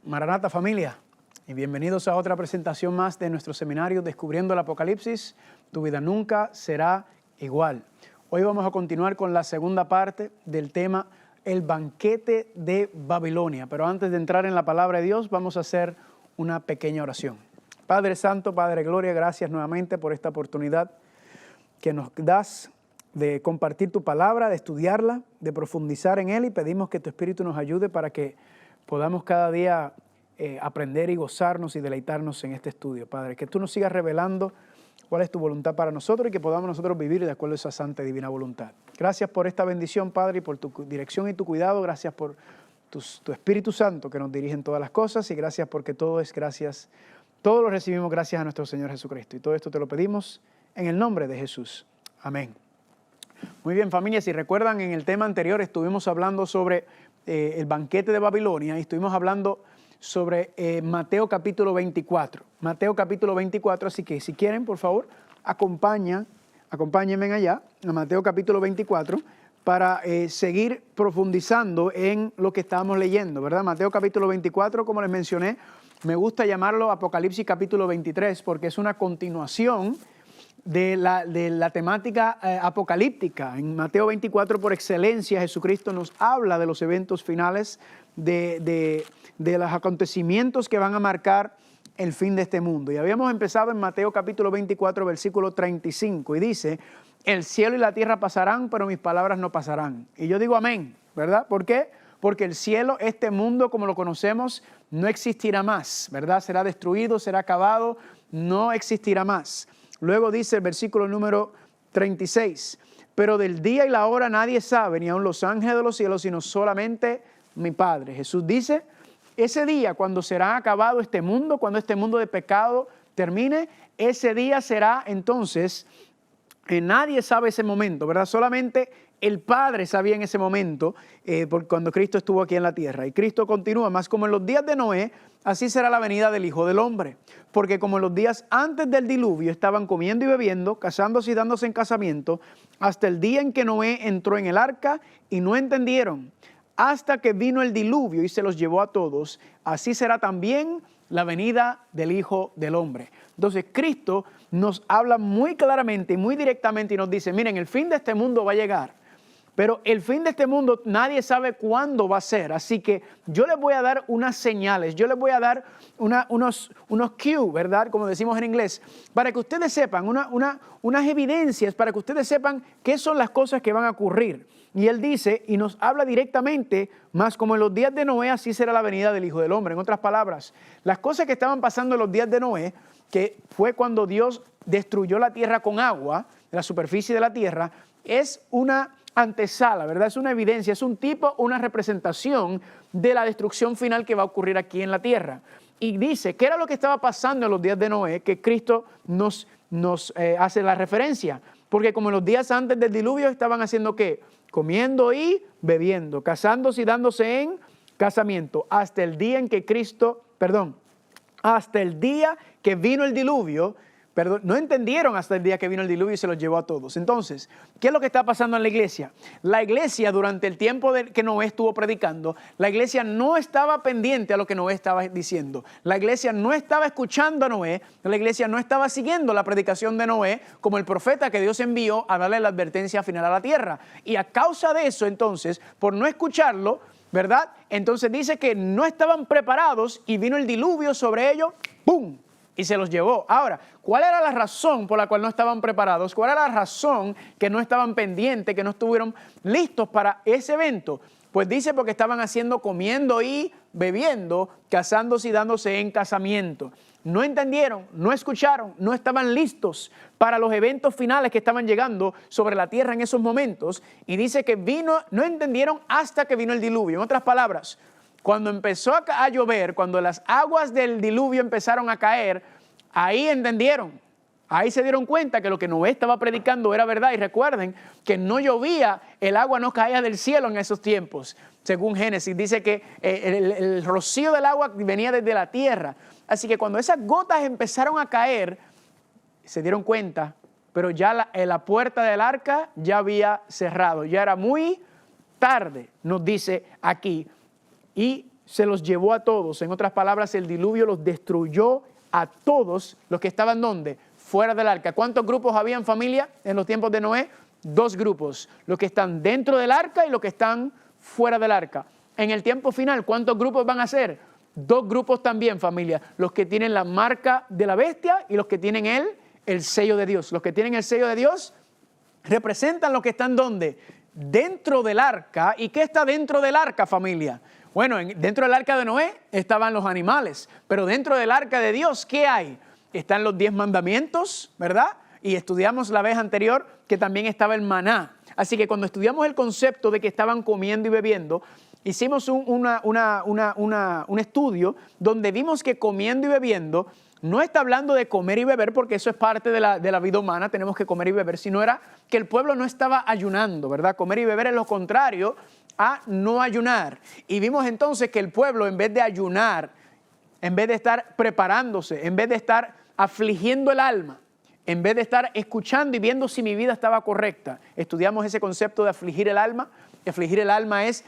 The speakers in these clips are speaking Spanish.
Maranata familia, y bienvenidos a otra presentación más de nuestro seminario Descubriendo el Apocalipsis. Tu vida nunca será igual. Hoy vamos a continuar con la segunda parte del tema El banquete de Babilonia. Pero antes de entrar en la palabra de Dios, vamos a hacer una pequeña oración. Padre Santo, Padre Gloria, gracias nuevamente por esta oportunidad que nos das de compartir tu palabra, de estudiarla, de profundizar en él, y pedimos que tu Espíritu nos ayude para que podamos cada día aprender y gozarnos y deleitarnos en este estudio, Padre. Que tú nos sigas revelando cuál es tu voluntad para nosotros y que podamos nosotros vivir de acuerdo a esa santa y divina voluntad. Gracias por esta bendición, Padre, y por tu dirección y tu cuidado. Gracias por tu Espíritu Santo que nos dirige en todas las cosas, y gracias porque todo lo recibimos gracias a nuestro Señor Jesucristo. Y todo esto te lo pedimos en el nombre de Jesús. Amén. Muy bien, familia, si recuerdan, en el tema anterior estuvimos hablando sobre el banquete de Babilonia, y estuvimos hablando sobre Mateo capítulo 24. Mateo capítulo 24, así que si quieren, por favor, acompáñenme allá, a Mateo capítulo 24, para seguir profundizando en lo que estábamos leyendo, ¿verdad? Mateo capítulo 24, como les mencioné, me gusta llamarlo Apocalipsis capítulo 23, porque es una continuación de la temática apocalíptica. En Mateo 24, por excelencia, Jesucristo nos habla de los eventos finales, de los acontecimientos que van a marcar el fin de este mundo. Y habíamos empezado en Mateo capítulo 24, versículo 35, y dice: el cielo y la tierra pasarán, pero mis palabras no pasarán. Y yo digo amén, ¿verdad? ¿Por qué? Porque el cielo, este mundo como lo conocemos, no existirá más, ¿verdad? Será destruido, será acabado, no existirá más. Luego dice el versículo número 36, pero del día y la hora nadie sabe, ni aun los ángeles de los cielos, sino solamente mi Padre. Jesús dice, ese día cuando será acabado este mundo, cuando este mundo de pecado termine, ese día será entonces, nadie sabe ese momento, ¿verdad? Solamente el Padre sabía en ese momento, cuando Cristo estuvo aquí en la tierra. Y Cristo continúa, más como en los días de Noé, así será la venida del Hijo del Hombre. Porque como en los días antes del diluvio estaban comiendo y bebiendo, casándose y dándose en casamiento, hasta el día en que Noé entró en el arca y no entendieron, hasta que vino el diluvio y se los llevó a todos, así será también la venida del Hijo del Hombre. Entonces Cristo nos habla muy claramente y muy directamente y nos dice, miren, el fin de este mundo va a llegar. Pero el fin de este mundo nadie sabe cuándo va a ser. Así que yo les voy a dar unas señales, yo les voy a dar unos cues, ¿verdad? Como decimos en inglés, para que ustedes sepan, unas evidencias, para que ustedes sepan qué son las cosas que van a ocurrir. Y él dice, y nos habla directamente, más como en los días de Noé, así será la venida del Hijo del Hombre. En otras palabras, las cosas que estaban pasando en los días de Noé, que fue cuando Dios destruyó la tierra con agua, la superficie de la tierra, es una antesala, ¿verdad? Es una evidencia, es un tipo, una representación de la destrucción final que va a ocurrir aquí en la tierra. Y dice, ¿qué era lo que estaba pasando en los días de Noé? Que Cristo nos hace la referencia. Porque como en los días antes del diluvio estaban haciendo ¿qué? Comiendo y bebiendo, casándose y dándose en casamiento, hasta el día en que hasta el día que vino el diluvio. No entendieron hasta el día que vino el diluvio y se los llevó a todos. Entonces, ¿qué es lo que está pasando en la iglesia? La iglesia, durante el tiempo que Noé estuvo predicando, la iglesia no estaba pendiente a lo que Noé estaba diciendo. La iglesia no estaba escuchando a Noé, la iglesia no estaba siguiendo la predicación de Noé como el profeta que Dios envió a darle la advertencia final a la tierra. Y a causa de eso, entonces, por no escucharlo, ¿verdad? Entonces dice que no estaban preparados y vino el diluvio sobre ellos, ¡pum!, y se los llevó. Ahora, ¿cuál era la razón por la cual no estaban preparados? ¿Cuál era la razón que no estaban pendientes, que no estuvieron listos para ese evento? Pues dice porque estaban comiendo y bebiendo, casándose y dándose en casamiento. No entendieron, no escucharon, no estaban listos para los eventos finales que estaban llegando sobre la tierra en esos momentos. Y dice que no entendieron hasta que vino el diluvio. En otras palabras, cuando empezó a llover, cuando las aguas del diluvio empezaron a caer, ahí entendieron, ahí se dieron cuenta que lo que Noé estaba predicando era verdad. Y recuerden que no llovía, el agua no caía del cielo en esos tiempos. Según Génesis, dice que el rocío del agua venía desde la tierra. Así que cuando esas gotas empezaron a caer, se dieron cuenta, pero ya la puerta del arca ya había cerrado, ya era muy tarde, nos dice aquí. Y se los llevó a todos. En otras palabras, el diluvio los destruyó a todos los que estaban ¿dónde? Fuera del arca. ¿Cuántos grupos había en familia en los tiempos de Noé? 2 grupos, los que están dentro del arca y los que están fuera del arca. En el tiempo final, ¿cuántos grupos van a ser? 2 grupos también, familia, los que tienen la marca de la bestia y los que tienen el sello de Dios. Los que tienen el sello de Dios representan los que están ¿dónde? Dentro del arca. ¿Y qué está dentro del arca, familia? Bueno, dentro del arca de Noé estaban los animales, pero dentro del arca de Dios, ¿qué hay? Están los 10 mandamientos, ¿verdad? Y estudiamos la vez anterior que también estaba el maná. Así que cuando estudiamos el concepto de que estaban comiendo y bebiendo, hicimos un estudio donde vimos que comiendo y bebiendo no está hablando de comer y beber, porque eso es parte de la vida humana, tenemos que comer y beber, sino era que el pueblo no estaba ayunando, ¿verdad? Comer y beber es lo contrario a no ayunar. Y vimos entonces que el pueblo, en vez de ayunar, en vez de estar preparándose, en vez de estar afligiendo el alma, en vez de estar escuchando y viendo si mi vida estaba correcta, estudiamos ese concepto de afligir el alma. Afligir el alma es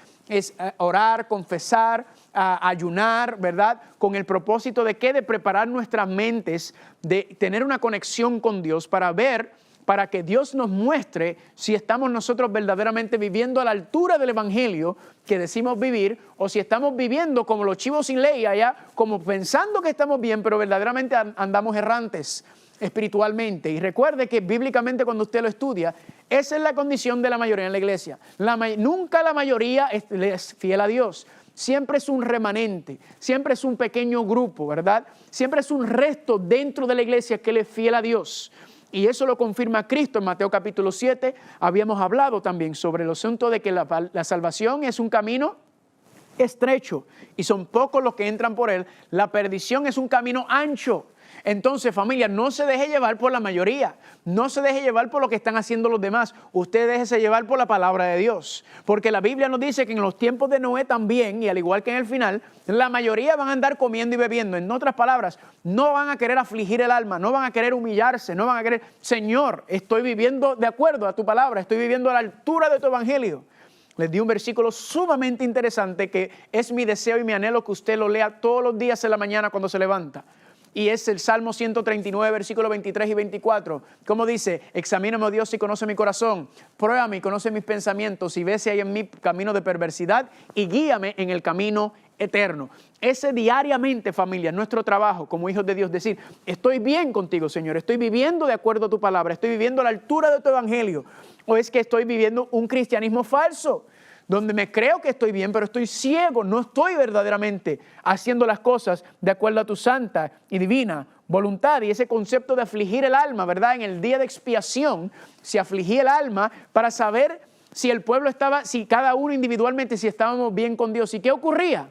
orar, confesar, ayunar, ¿verdad? Con el propósito de ¿qué? De preparar nuestras mentes, de tener una conexión con Dios para ver, para que Dios nos muestre si estamos nosotros verdaderamente viviendo a la altura del evangelio que decimos vivir, o si estamos viviendo como los chivos sin ley allá, como pensando que estamos bien, pero verdaderamente andamos errantes espiritualmente. Y recuerde que bíblicamente cuando usted lo estudia, esa es la condición de la mayoría en la iglesia. Nunca la mayoría es fiel a Dios. Siempre es un remanente, siempre es un pequeño grupo, ¿verdad? Siempre es un resto dentro de la iglesia que le es fiel a Dios. Y eso lo confirma Cristo en Mateo capítulo 7. Habíamos hablado también sobre el asunto de que la salvación es un camino estrecho y son pocos los que entran por él. La perdición es un camino ancho. Entonces, familia, no se deje llevar por la mayoría, no se deje llevar por lo que están haciendo los demás. Usted déjese llevar por la palabra de Dios, porque la Biblia nos dice que en los tiempos de Noé también, y al igual que en el final, la mayoría van a andar comiendo y bebiendo. En otras palabras, no van a querer afligir el alma, no van a querer humillarse, no van a querer, Señor, estoy viviendo de acuerdo a tu palabra, estoy viviendo a la altura de tu evangelio. Les di un versículo sumamente interesante que es mi deseo y mi anhelo que usted lo lea todos los días en la mañana cuando se levanta. Y es el Salmo 139, versículos 23 y 24. ¿Cómo dice? Examíname, oh Dios, y conoce mi corazón. Pruébame y conoce mis pensamientos y ve si hay en mí camino de perversidad y guíame en el camino eterno. Ese diariamente, familia, nuestro trabajo como hijos de Dios, decir, estoy bien contigo, Señor, estoy viviendo de acuerdo a tu palabra, estoy viviendo a la altura de tu evangelio. O es que estoy viviendo un cristianismo falso, donde me creo que estoy bien, pero estoy ciego, no estoy verdaderamente haciendo las cosas de acuerdo a tu santa y divina voluntad. Y ese concepto de afligir el alma, ¿verdad? En el día de expiación se afligía el alma para saber si el pueblo estaba, si cada uno individualmente, si estábamos bien con Dios. ¿Y qué ocurría?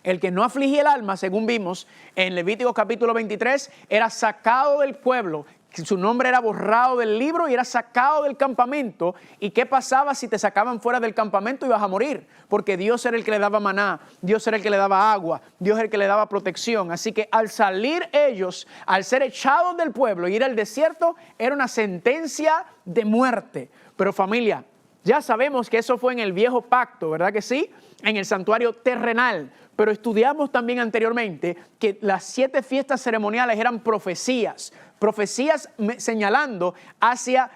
El que no afligía el alma, según vimos en Levítico capítulo 23, era sacado del pueblo. Su nombre era borrado del libro y era sacado del campamento. ¿Y qué pasaba si te sacaban fuera del campamento? Ibas a morir, porque Dios era el que le daba maná, Dios era el que le daba agua, Dios era el que le daba protección. Así que al salir ellos, al ser echados del pueblo y ir al desierto, era una sentencia de muerte. Pero familia, ya sabemos que eso fue en el viejo pacto, ¿verdad que sí? En el santuario terrenal. Pero estudiamos también anteriormente que las 7 fiestas ceremoniales eran profecías señalando hacia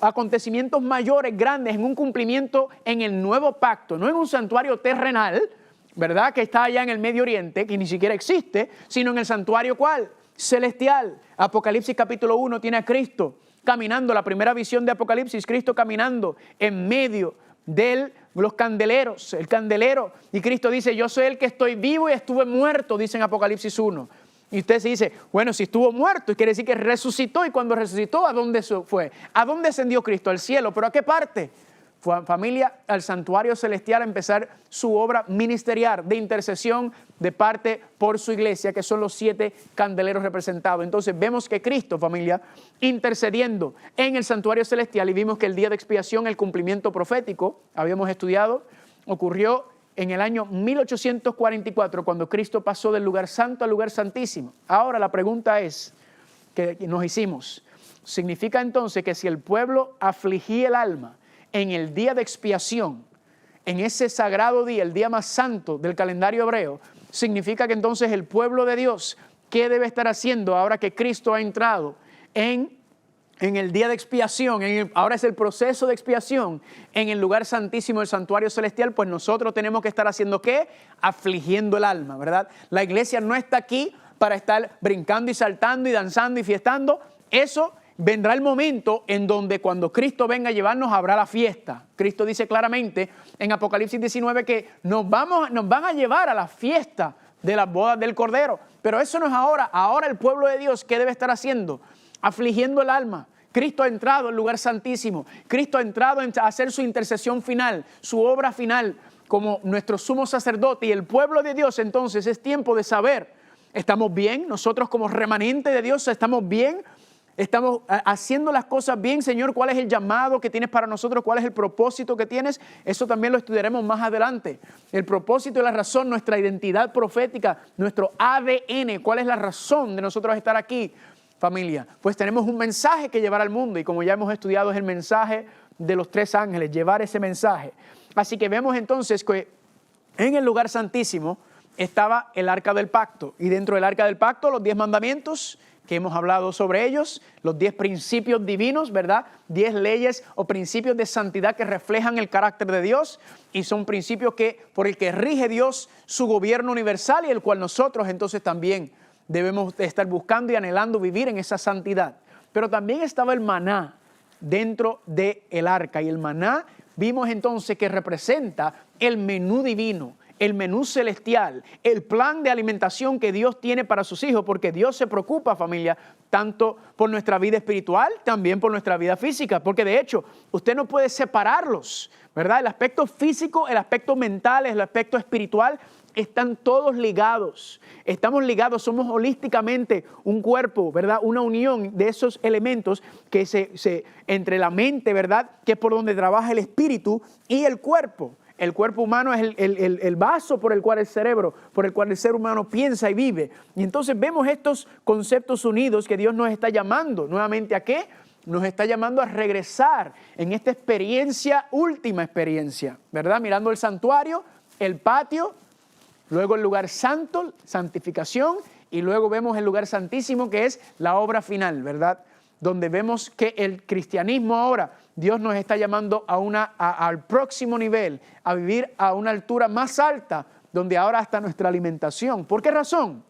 acontecimientos mayores, grandes, en un cumplimiento en el nuevo pacto, no en un santuario terrenal, ¿verdad? Que está allá en el Medio Oriente, que ni siquiera existe, sino en el santuario ¿cuál? Celestial. Apocalipsis capítulo 1 tiene a Cristo caminando, la primera visión de Apocalipsis, Cristo caminando en medio de los candeleros, el candelero, y Cristo dice, yo soy el que estoy vivo y estuve muerto, dice en Apocalipsis 1. Y usted se dice, bueno, si estuvo muerto, quiere decir que resucitó, y cuando resucitó, ¿a dónde fue? ¿A dónde ascendió Cristo? Al cielo, ¿pero a qué parte? Fue, familia, al santuario celestial a empezar su obra ministerial de intercesión de parte por su iglesia, que son los 7 candeleros representados. Entonces vemos que Cristo, familia, intercediendo en el santuario celestial, y vimos que el día de expiación, el cumplimiento profético, habíamos estudiado, ocurrió en el año 1844, cuando Cristo pasó del lugar santo al lugar santísimo. Ahora la pregunta es, que nos hicimos, ¿significa entonces que si el pueblo afligía el alma en el día de expiación, en ese sagrado día, el día más santo del calendario hebreo, significa que entonces el pueblo de Dios, ¿qué debe estar haciendo ahora que Cristo ha entrado en el día de expiación? Ahora es el proceso de expiación en el lugar santísimo del santuario celestial. Pues nosotros tenemos que estar haciendo ¿qué? Afligiendo el alma, ¿verdad? La iglesia no está aquí para estar brincando y saltando y danzando y fiestando. Eso vendrá el momento en donde cuando Cristo venga a llevarnos habrá la fiesta. Cristo dice claramente en Apocalipsis 19 que nos van a llevar a la fiesta de las bodas del Cordero. Pero eso no es ahora. Ahora el pueblo de Dios, ¿qué debe estar haciendo? Afligiendo el alma. Cristo ha entrado al lugar santísimo. Cristo ha entrado a hacer su intercesión final, su obra final como nuestro sumo sacerdote. Y el pueblo de Dios entonces es tiempo de saber, ¿estamos bien? Nosotros como remanente de Dios, ¿estamos bien? ¿Estamos haciendo las cosas bien, Señor? ¿Cuál es el llamado que tienes para nosotros? ¿Cuál es el propósito que tienes? Eso también lo estudiaremos más adelante. El propósito y la razón, nuestra identidad profética, nuestro ADN. ¿Cuál es la razón de nosotros estar aquí, familia? Pues tenemos un mensaje que llevar al mundo y como ya hemos estudiado es el mensaje de los 3 ángeles, llevar ese mensaje. Así que vemos entonces que en el lugar santísimo estaba el arca del pacto y dentro del arca del pacto los 10 mandamientos que hemos hablado sobre ellos, los 10 principios divinos, ¿verdad? 10 leyes o principios de santidad que reflejan el carácter de Dios y son principios por el que rige Dios su gobierno universal y el cual nosotros entonces también debemos estar buscando y anhelando vivir en esa santidad. Pero también estaba el maná dentro del arca y el maná vimos entonces que representa el menú divino, el menú celestial, el plan de alimentación que Dios tiene para sus hijos, porque Dios se preocupa, familia, tanto por nuestra vida espiritual, también por nuestra vida física, porque de hecho, usted no puede separarlos, ¿verdad? El aspecto físico, el aspecto mental, el aspecto espiritual, están todos ligados, estamos ligados, somos holísticamente un cuerpo, ¿verdad? Una unión de esos elementos que entre la mente, ¿verdad? Que es por donde trabaja el espíritu y el cuerpo. El cuerpo humano es el vaso por el cual el cerebro, por el cual el ser humano piensa y vive. Y entonces vemos estos conceptos unidos que Dios nos está llamando. ¿Nuevamente a qué? Nos está llamando a regresar en esta experiencia, última experiencia, ¿verdad? Mirando el santuario, el patio, luego el lugar santo, santificación, y luego vemos el lugar santísimo que es la obra final, ¿verdad? Donde vemos que el cristianismo ahora, Dios nos está llamando al próximo nivel, a vivir a una altura más alta, donde ahora está nuestra alimentación. ¿Por qué razón?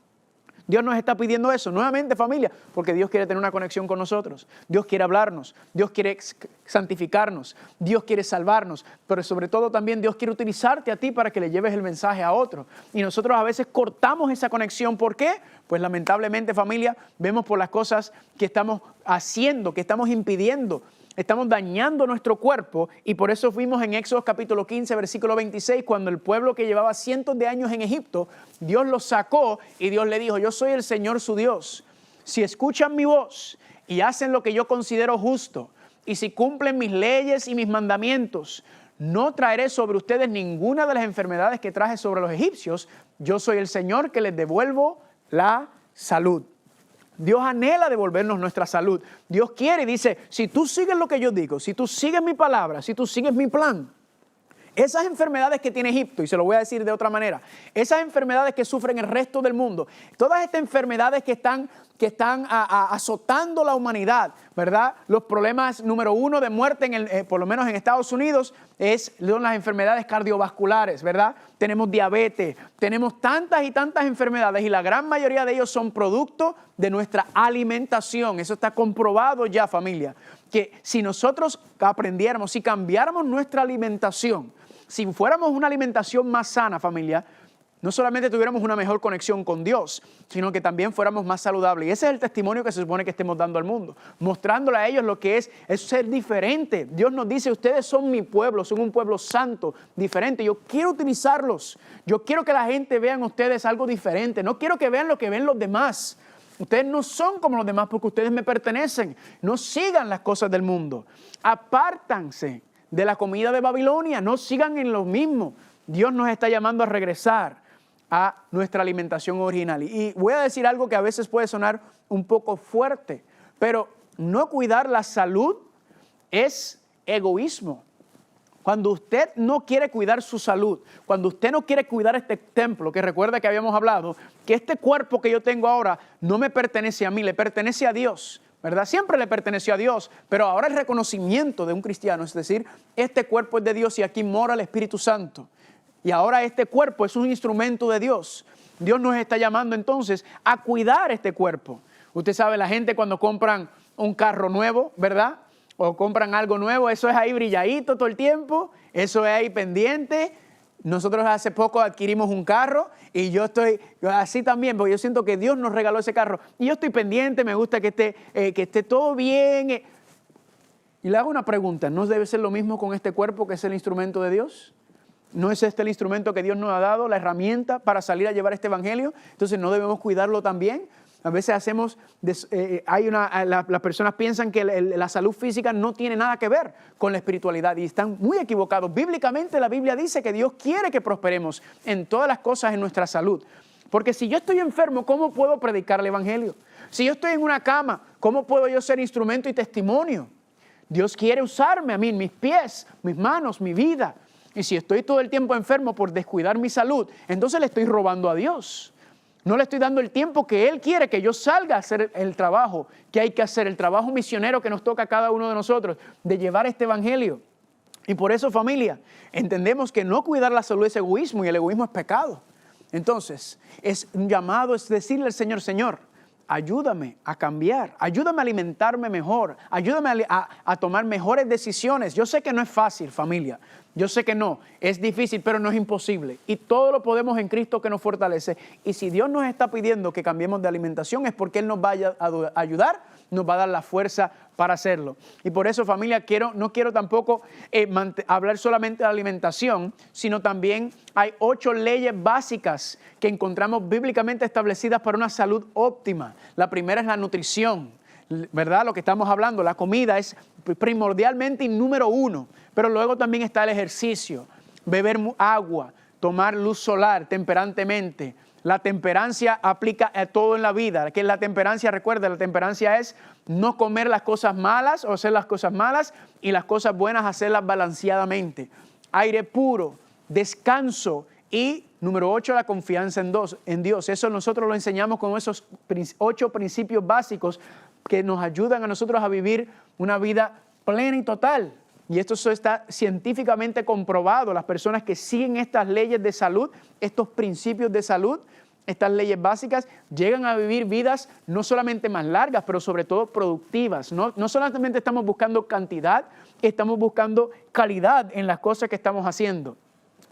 Dios nos está pidiendo eso, nuevamente familia, porque Dios quiere tener una conexión con nosotros, Dios quiere hablarnos, Dios quiere santificarnos, Dios quiere salvarnos, pero sobre todo también Dios quiere utilizarte a ti para que le lleves el mensaje a otro. Y nosotros a veces cortamos esa conexión, ¿por qué? Pues lamentablemente familia, vemos por las cosas que estamos haciendo, que estamos impidiendo. Estamos dañando nuestro cuerpo y por eso fuimos en Éxodo capítulo 15, versículo 26, cuando el pueblo que llevaba cientos de años en Egipto, Dios los sacó y Dios le dijo, yo soy el Señor su Dios. Si escuchan mi voz y hacen lo que yo considero justo y si cumplen mis leyes y mis mandamientos, no traeré sobre ustedes ninguna de las enfermedades que traje sobre los egipcios. Yo soy el Señor que les devuelvo la salud. Dios anhela devolvernos nuestra salud. Dios quiere y dice, si tú sigues lo que yo digo, si tú sigues mi palabra, si tú sigues mi plan, esas enfermedades que tiene Egipto, y se lo voy a decir de otra manera, esas enfermedades que sufren el resto del mundo, todas estas enfermedades que están azotando la humanidad, ¿verdad? Los problemas número 1 de muerte, por lo menos en Estados Unidos, son las enfermedades cardiovasculares, ¿verdad? Tenemos diabetes, tenemos tantas y tantas enfermedades y la gran mayoría de ellos son producto de nuestra alimentación. Eso está comprobado ya, familia, que si nosotros aprendiéramos, si cambiáramos nuestra alimentación, si fuéramos una alimentación más sana, familia, no solamente tuviéramos una mejor conexión con Dios, sino que también fuéramos más saludables. Y ese es el testimonio que se supone que estemos dando al mundo, mostrándole a ellos lo que es ser diferente. Dios nos dice, ustedes son mi pueblo, son un pueblo santo, diferente. Yo quiero utilizarlos. Yo quiero que la gente vea en ustedes algo diferente. No quiero que vean lo que ven los demás. Ustedes no son como los demás porque ustedes me pertenecen. No sigan las cosas del mundo. Apártanse de la comida de Babilonia. No sigan en lo mismo. Dios nos está llamando a regresar a nuestra alimentación original. Y voy a decir algo que a veces puede sonar un poco fuerte, pero no cuidar la salud es egoísmo. Cuando usted no quiere cuidar su salud, cuando usted no quiere cuidar este templo, que recuerda que habíamos hablado, que este cuerpo que yo tengo ahora no me pertenece a mí, le pertenece a Dios, ¿verdad? Siempre le perteneció a Dios, pero ahora el reconocimiento de un cristiano, es decir, este cuerpo es de Dios y aquí mora el Espíritu Santo. Y ahora este cuerpo es un instrumento de Dios. Dios nos está llamando entonces a cuidar este cuerpo. Usted sabe, la gente cuando compran un carro nuevo, ¿verdad? O compran algo nuevo, eso es ahí brilladito todo el tiempo, eso es ahí pendiente. Nosotros hace poco adquirimos un carro y yo estoy así también, porque yo siento que Dios nos regaló ese carro. Y yo estoy pendiente, me gusta que esté todo bien. Y le hago una pregunta, ¿no debe ser lo mismo con este cuerpo que es el instrumento de Dios? ¿No es este el instrumento que Dios nos ha dado, la herramienta para salir a llevar este evangelio? Entonces, ¿no debemos cuidarlo también? A veces las personas piensan que la salud física no tiene nada que ver con la espiritualidad y están muy equivocados. Bíblicamente la Biblia dice que Dios quiere que prosperemos en todas las cosas en nuestra salud. Porque si yo estoy enfermo, ¿cómo puedo predicar el evangelio? Si yo estoy en una cama, ¿cómo puedo yo ser instrumento y testimonio? Dios quiere usarme a mí, mis pies, mis manos, mi vida. Y si estoy todo el tiempo enfermo por descuidar mi salud, entonces le estoy robando a Dios. No le estoy dando el tiempo que Él quiere que yo salga a hacer el trabajo que hay que hacer, el trabajo misionero que nos toca a cada uno de nosotros, de llevar este evangelio. Y por eso, familia, entendemos que no cuidar la salud es egoísmo y el egoísmo es pecado. Entonces, es un llamado, es decirle al Señor, Señor, ayúdame a cambiar, ayúdame a alimentarme mejor, ayúdame a tomar mejores decisiones. Yo sé que no es fácil, familia. Yo sé que no, es difícil, pero no es imposible. Y todo lo podemos en Cristo que nos fortalece. Y si Dios nos está pidiendo que cambiemos de alimentación es porque Él nos va a ayudar, nos va a dar la fuerza para hacerlo. Y por eso, familia, no quiero tampoco hablar solamente de alimentación, sino también hay 8 leyes básicas que encontramos bíblicamente establecidas para una salud óptima. La primera es la nutrición, ¿verdad? Lo que estamos hablando, la comida es primordialmente y número 1. Pero luego también está el ejercicio, beber agua, tomar luz solar temperantemente. La temperancia aplica a todo en la vida. ¿Qué es la temperancia? Recuerda, la temperancia es no comer las cosas malas o hacer las cosas malas y las cosas buenas hacerlas balanceadamente. Aire puro, descanso y número 8, la confianza en Dios. Eso nosotros lo enseñamos con esos 8 principios básicos que nos ayudan a nosotros a vivir una vida plena y total. Y esto está científicamente comprobado. Las personas que siguen estas leyes de salud, estos principios de salud, estas leyes básicas, llegan a vivir vidas no solamente más largas, pero sobre todo productivas. No solamente estamos buscando cantidad, estamos buscando calidad en las cosas que estamos haciendo.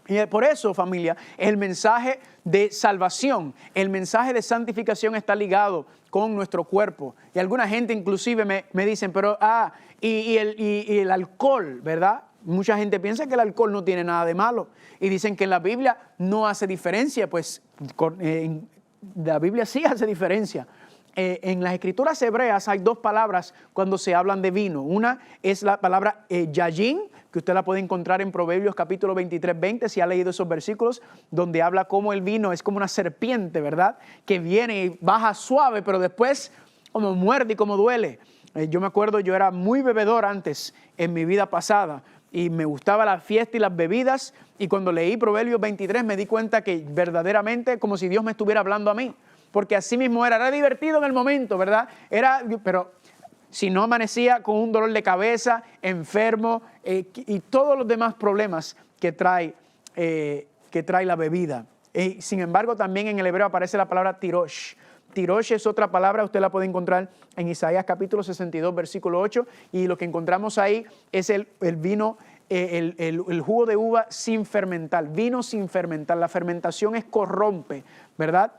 Y por eso, familia, el mensaje de salvación, el mensaje de santificación está ligado con nuestro cuerpo. Y alguna gente inclusive me dicen, pero y el alcohol, ¿verdad? Mucha gente piensa que el alcohol no tiene nada de malo. Y dicen que en la Biblia no hace diferencia. Pues la Biblia sí hace diferencia. En las escrituras hebreas hay 2 palabras cuando se hablan de vino. Una es la palabra yayin, que usted la puede encontrar en Proverbios capítulo 23, 20, si ha leído esos versículos, donde habla cómo el vino es como una serpiente, ¿verdad? Que viene y baja suave, pero después como muerde y como duele. Yo me acuerdo, yo era muy bebedor antes en mi vida pasada y me gustaba la fiesta y las bebidas, y cuando leí Proverbios 23 me di cuenta que verdaderamente como si Dios me estuviera hablando a mí. Porque así mismo era divertido en el momento, ¿verdad? Pero si no amanecía con un dolor de cabeza, enfermo y todos los demás problemas que trae la bebida. Sin embargo, también en el hebreo aparece la palabra tirosh. Tirosh es otra palabra, usted la puede encontrar en Isaías capítulo 62, versículo 8, y lo que encontramos ahí es el vino, el jugo de uva sin fermentar, vino sin fermentar. La fermentación corrompe, ¿verdad?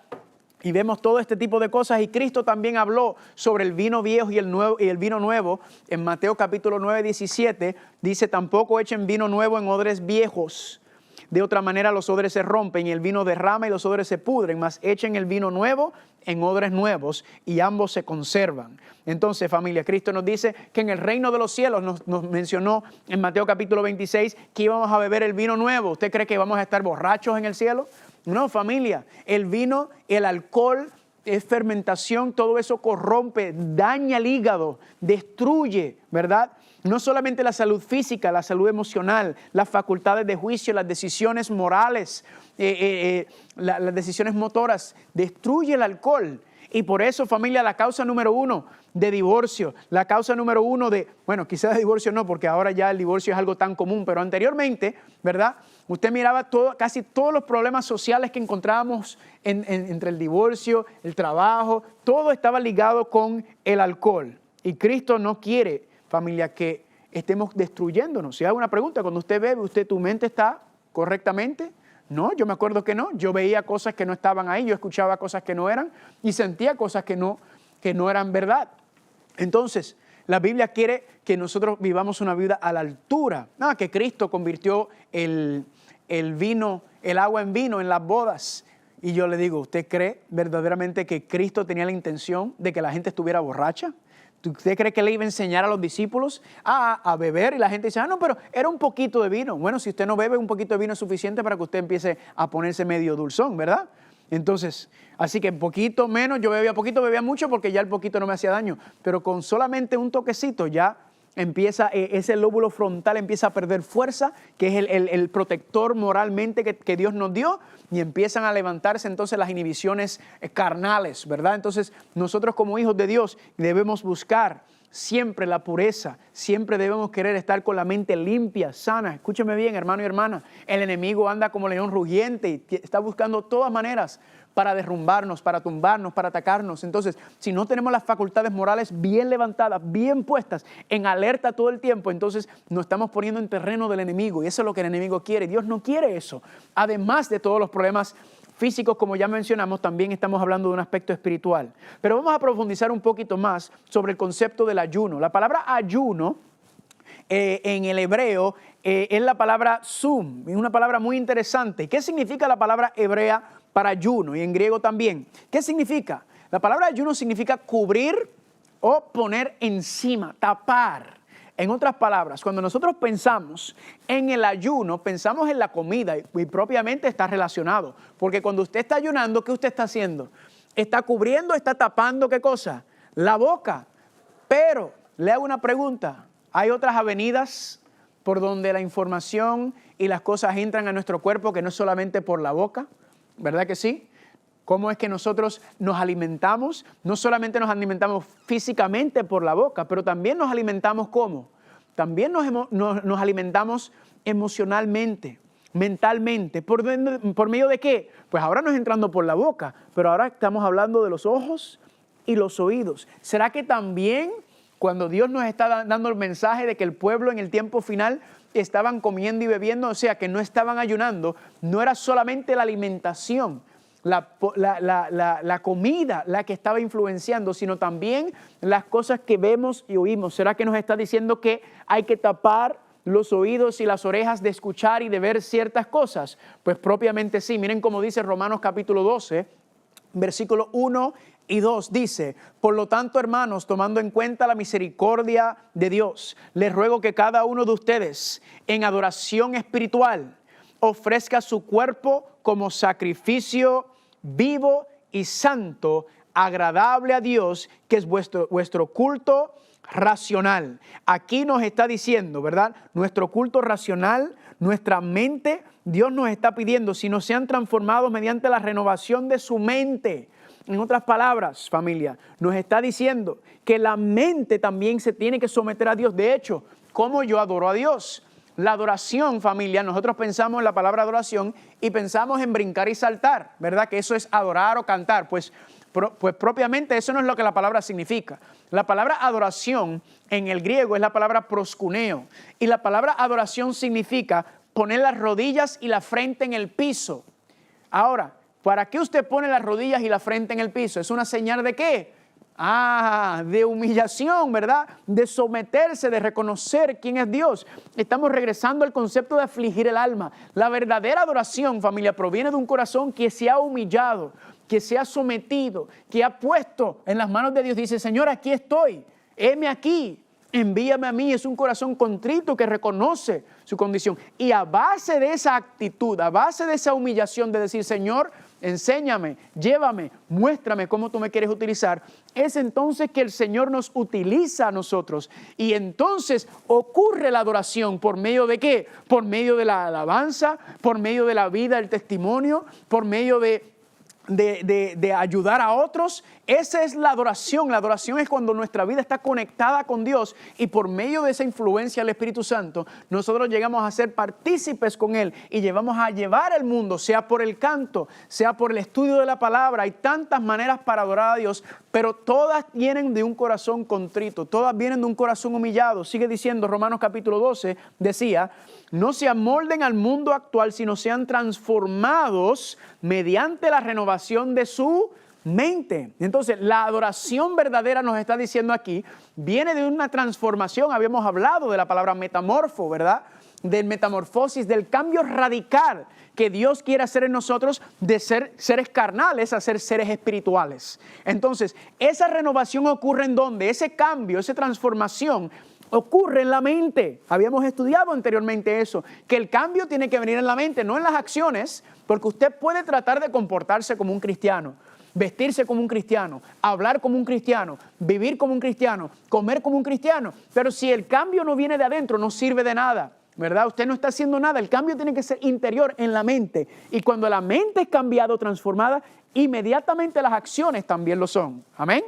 Y vemos todo este tipo de cosas, y Cristo también habló sobre el vino viejo y el vino nuevo. En Mateo capítulo 9, 17, dice, tampoco echen vino nuevo en odres viejos. De otra manera los odres se rompen y el vino derrama y los odres se pudren, mas echen el vino nuevo en odres nuevos y ambos se conservan. Entonces, familia, Cristo nos dice que en el reino de los cielos, nos mencionó en Mateo capítulo 26 que íbamos a beber el vino nuevo. ¿Usted cree que vamos a estar borrachos en el cielo? No, familia, el vino, el alcohol, es fermentación, todo eso corrompe, daña el hígado, destruye, ¿verdad? No solamente la salud física, la salud emocional, las facultades de juicio, las decisiones morales, las decisiones motoras. Destruye el alcohol. Y por eso, familia, la causa número 1 de divorcio, la causa número 1 bueno, quizás de divorcio no, porque ahora ya el divorcio es algo tan común, pero anteriormente, ¿verdad? Usted miraba casi todos los problemas sociales que encontrábamos entre el divorcio, el trabajo, todo estaba ligado con el alcohol. Y Cristo no quiere, familia, que estemos destruyéndonos. Si hago una pregunta, cuando usted bebe, ¿tu mente está correctamente? No, yo me acuerdo que no. Yo veía cosas que no estaban ahí, yo escuchaba cosas que no eran y sentía cosas que no eran verdad. Entonces, la Biblia quiere que nosotros vivamos una vida a la altura. Que Cristo convirtió el agua en vino en las bodas. Y yo le digo, ¿usted cree verdaderamente que Cristo tenía la intención de que la gente estuviera borracha? ¿Usted cree que le iba a enseñar a los discípulos a beber? Y la gente dice, no, pero era un poquito de vino. Bueno, si usted no bebe, un poquito de vino es suficiente para que usted empiece a ponerse medio dulzón, ¿verdad? Entonces, así que poquito menos, yo bebía poquito, bebía mucho porque ya el poquito no me hacía daño. Pero con solamente un toquecito ya empieza, ese lóbulo frontal empieza a perder fuerza, que es el protector moralmente que Dios nos dio, y empiezan a levantarse entonces las inhibiciones carnales, ¿verdad? Entonces nosotros como hijos de Dios debemos buscar siempre la pureza, siempre debemos querer estar con la mente limpia, sana. Escúcheme bien, hermano y hermana, el enemigo anda como león rugiente y está buscando todas maneras para derrumbarnos, para tumbarnos, para atacarnos. Entonces, si no tenemos las facultades morales bien levantadas, bien puestas, en alerta todo el tiempo, entonces nos estamos poniendo en terreno del enemigo y eso es lo que el enemigo quiere. Dios no quiere eso. Además de todos los problemas físicos, como ya mencionamos, también estamos hablando de un aspecto espiritual. Pero vamos a profundizar un poquito más sobre el concepto del ayuno. La palabra ayuno en el hebreo es la palabra sum, es una palabra muy interesante. ¿Qué significa la palabra hebrea para ayuno? Y en griego también. ¿Qué significa? La palabra ayuno significa cubrir o poner encima, tapar. En otras palabras, cuando nosotros pensamos en el ayuno, pensamos en la comida y propiamente está relacionado. Porque cuando usted está ayunando, ¿qué usted está haciendo? Está cubriendo, está tapando, ¿qué cosa? La boca. Pero le hago una pregunta. ¿Hay otras avenidas por donde la información y las cosas entran a nuestro cuerpo que no es solamente por la boca? ¿Verdad que sí? ¿Cómo es que nosotros nos alimentamos? No solamente nos alimentamos físicamente por la boca, pero también nos alimentamos ¿cómo? También nos alimentamos emocionalmente, mentalmente. ¿Por medio de qué? Pues ahora no es entrando por la boca, pero ahora estamos hablando de los ojos y los oídos. ¿Será que también cuando Dios nos está dando el mensaje de que el pueblo en el tiempo final estaban comiendo y bebiendo, o sea, que no estaban ayunando, no era solamente la alimentación, la comida la que estaba influenciando, sino también las cosas que vemos y oímos? ¿Será que nos está diciendo que hay que tapar los oídos y las orejas de escuchar y de ver ciertas cosas? Pues propiamente sí. Miren cómo dice Romanos capítulo 12, versículo 1 y 2, dice: por lo tanto, hermanos, tomando en cuenta la misericordia de Dios, les ruego que cada uno de ustedes en adoración espiritual ofrezca su cuerpo como sacrificio vivo y santo, agradable a Dios, que es vuestro culto racional. Aquí nos está diciendo, ¿verdad? Nuestro culto racional, nuestra mente, Dios nos está pidiendo, si no sean transformados mediante la renovación de su mente. En otras palabras, familia, nos está diciendo que la mente también se tiene que someter a Dios. De hecho, ¿cómo yo adoro a Dios? La adoración, familia, nosotros pensamos en la palabra adoración y pensamos en brincar y saltar, ¿verdad? Que eso es adorar o cantar. Pues propiamente eso no es lo que la palabra significa. La palabra adoración en el griego es la palabra proskuneo. Y la palabra adoración significa poner las rodillas y la frente en el piso. Ahora, ¿para qué usted pone las rodillas y la frente en el piso? ¿Es una señal de qué? De humillación, ¿verdad? De someterse, de reconocer quién es Dios. Estamos regresando al concepto de afligir el alma. La verdadera adoración, familia, proviene de un corazón que se ha humillado, que se ha sometido, que ha puesto en las manos de Dios. Dice: Señor, aquí estoy, heme aquí, envíame a mí. Es un corazón contrito que reconoce su condición. Y a base de esa actitud, a base de esa humillación de decir: Señor, enséñame, llévame, muéstrame cómo tú me quieres utilizar, es entonces que el Señor nos utiliza a nosotros. Y entonces ocurre la adoración. ¿Por medio de qué? Por medio de la alabanza, por medio de la vida, el testimonio, por medio de ayudar a otros. Esa es la adoración. La adoración es cuando nuestra vida está conectada con Dios y por medio de esa influencia del Espíritu Santo, nosotros llegamos a ser partícipes con Él y llevamos a llevar al mundo, sea por el canto, sea por el estudio de la palabra. Hay tantas maneras para adorar a Dios, pero todas vienen de un corazón contrito, todas vienen de un corazón humillado. Sigue diciendo Romanos capítulo 12, decía: no se amolden al mundo actual, sino sean transformados mediante la renovación de su mente. Entonces, la adoración verdadera, nos está diciendo aquí, viene de una transformación. Habíamos hablado de la palabra metamorfo, ¿verdad? Del metamorfosis, del cambio radical que Dios quiere hacer en nosotros, de ser seres carnales a ser seres espirituales. Entonces, esa renovación ocurre en ¿dónde? Ese cambio, esa transformación ocurre en la mente. Habíamos estudiado anteriormente eso, que el cambio tiene que venir en la mente, no en las acciones, porque usted puede tratar de comportarse como un cristiano, vestirse como un cristiano, hablar como un cristiano, vivir como un cristiano, comer como un cristiano, pero si el cambio no viene de adentro, no sirve de nada, ¿verdad? Usted no está haciendo nada. El cambio tiene que ser interior, en la mente, y cuando la mente es cambiada o transformada, inmediatamente las acciones también lo son. Amén.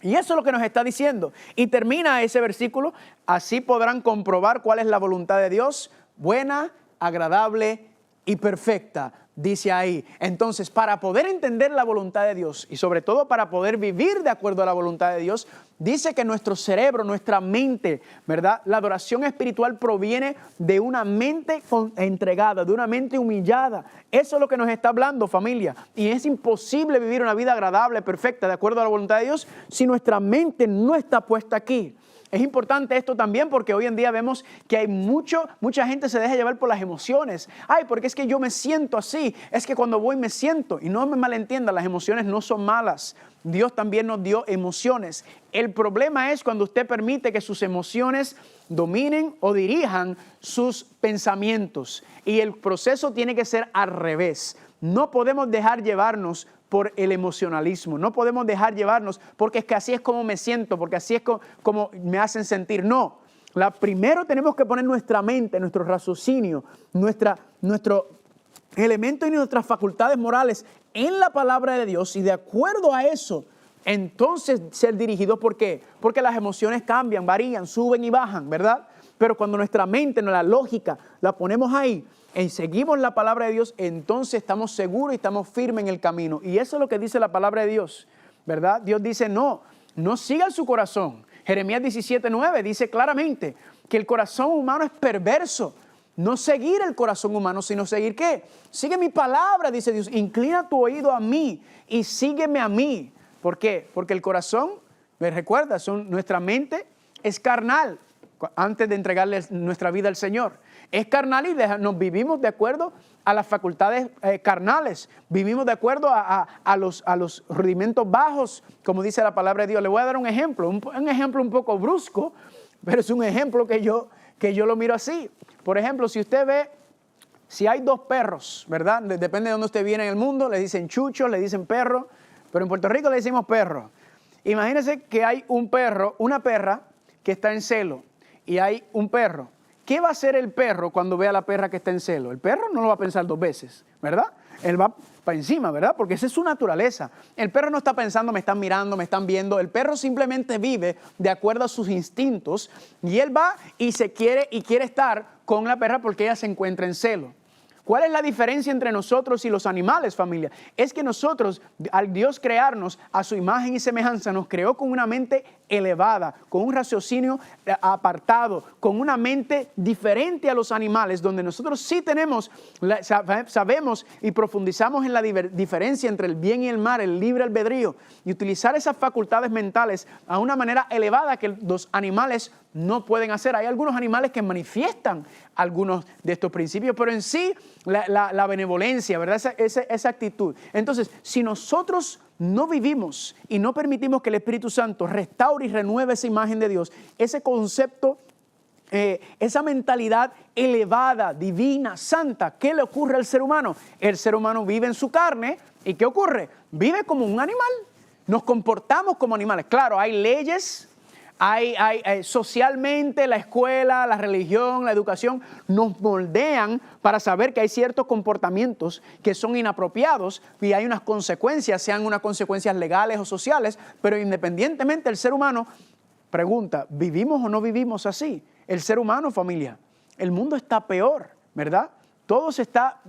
Y eso es lo que nos está diciendo. Y termina ese versículo: así podrán comprobar cuál es la voluntad de Dios, buena, agradable y perfecta, dice ahí. Entonces, para poder entender la voluntad de Dios y sobre todo para poder vivir de acuerdo a la voluntad de Dios, dice que nuestro cerebro, nuestra mente, ¿verdad? La adoración espiritual proviene de una mente entregada, de una mente humillada. Eso es lo que nos está hablando, familia. Y es imposible vivir una vida agradable, perfecta, de acuerdo a la voluntad de Dios, si nuestra mente no está puesta aquí. Es importante esto también porque hoy en día vemos que hay mucha gente se deja llevar por las emociones. Ay, porque es que yo me siento así, es que cuando voy me siento. Y no me malentiendan, las emociones no son malas. Dios también nos dio emociones. El problema es cuando usted permite que sus emociones dominen o dirijan sus pensamientos. Y el proceso tiene que ser al revés. No podemos dejar llevarnos por el emocionalismo. No podemos dejar llevarnos porque es que así es como me siento, porque así es como me hacen sentir. No. Primero tenemos que poner nuestra mente, nuestro raciocinio, nuestro elemento y nuestras facultades morales en la palabra de Dios, y de acuerdo a eso, entonces ser dirigidos. ¿Por qué? Porque las emociones cambian, varían, suben y bajan, ¿verdad? Pero cuando nuestra mente, la lógica, la ponemos ahí, y seguimos la palabra de Dios, entonces estamos seguros y estamos firmes en el camino. Y eso es lo que dice la palabra de Dios, ¿verdad? Dios dice: no sigan su corazón. Jeremías 17:9 dice claramente que el corazón humano es perverso. No seguir el corazón humano, sino seguir ¿qué? Sigue mi palabra, dice Dios. Inclina tu oído a mí y sígueme a mí. ¿Por qué? Porque el corazón, me recuerda, nuestra mente es carnal antes de entregarle nuestra vida al Señor. Es carnal y nos vivimos de acuerdo a las facultades carnales. Vivimos de acuerdo a los rudimentos bajos, como dice la palabra de Dios. Le voy a dar un ejemplo, un ejemplo un poco brusco, pero es un ejemplo que yo lo miro así. Por ejemplo, si usted ve, si hay dos perros, ¿verdad? Depende de dónde usted viene en el mundo, le dicen chuchos, le dicen perro, pero en Puerto Rico le decimos perro. Imagínense que hay un perro, una perra que está en celo, y hay un perro. ¿Qué va a hacer el perro cuando ve a la perra que está en celo? El perro no lo va a pensar dos veces, ¿verdad? Él va para encima, ¿verdad? Porque esa es su naturaleza. El perro no está pensando, me están mirando, me están viendo. El perro simplemente vive de acuerdo a sus instintos, y él va y quiere estar con la perra porque ella se encuentra en celo. ¿Cuál es la diferencia entre nosotros y los animales, familia? Es que nosotros, al Dios crearnos a su imagen y semejanza, nos creó con una mente elevada, con un raciocinio apartado, con una mente diferente a los animales, donde nosotros sí sabemos y profundizamos en la diferencia entre el bien y el mal, el libre albedrío, y utilizar esas facultades mentales a una manera elevada que los animales no pueden hacer. Hay algunos animales que manifiestan algunos de estos principios, pero en sí la benevolencia, ¿verdad? Esa actitud. Entonces, si nosotros no vivimos y no permitimos que el Espíritu Santo restaure y renueve esa imagen de Dios, ese concepto, esa mentalidad elevada, divina, santa, ¿qué le ocurre al ser humano? El ser humano vive en su carne, ¿Y qué ocurre? Vive como un animal. Nos comportamos como animales. Claro, hay leyes, hay socialmente la escuela, la religión, la educación nos moldean para saber que hay ciertos comportamientos que son inapropiados y hay unas consecuencias, sean unas consecuencias legales o sociales, pero independientemente el ser humano pregunta, ¿vivimos o no vivimos así? El ser humano, familia, el mundo está peor, ¿verdad? Todo se está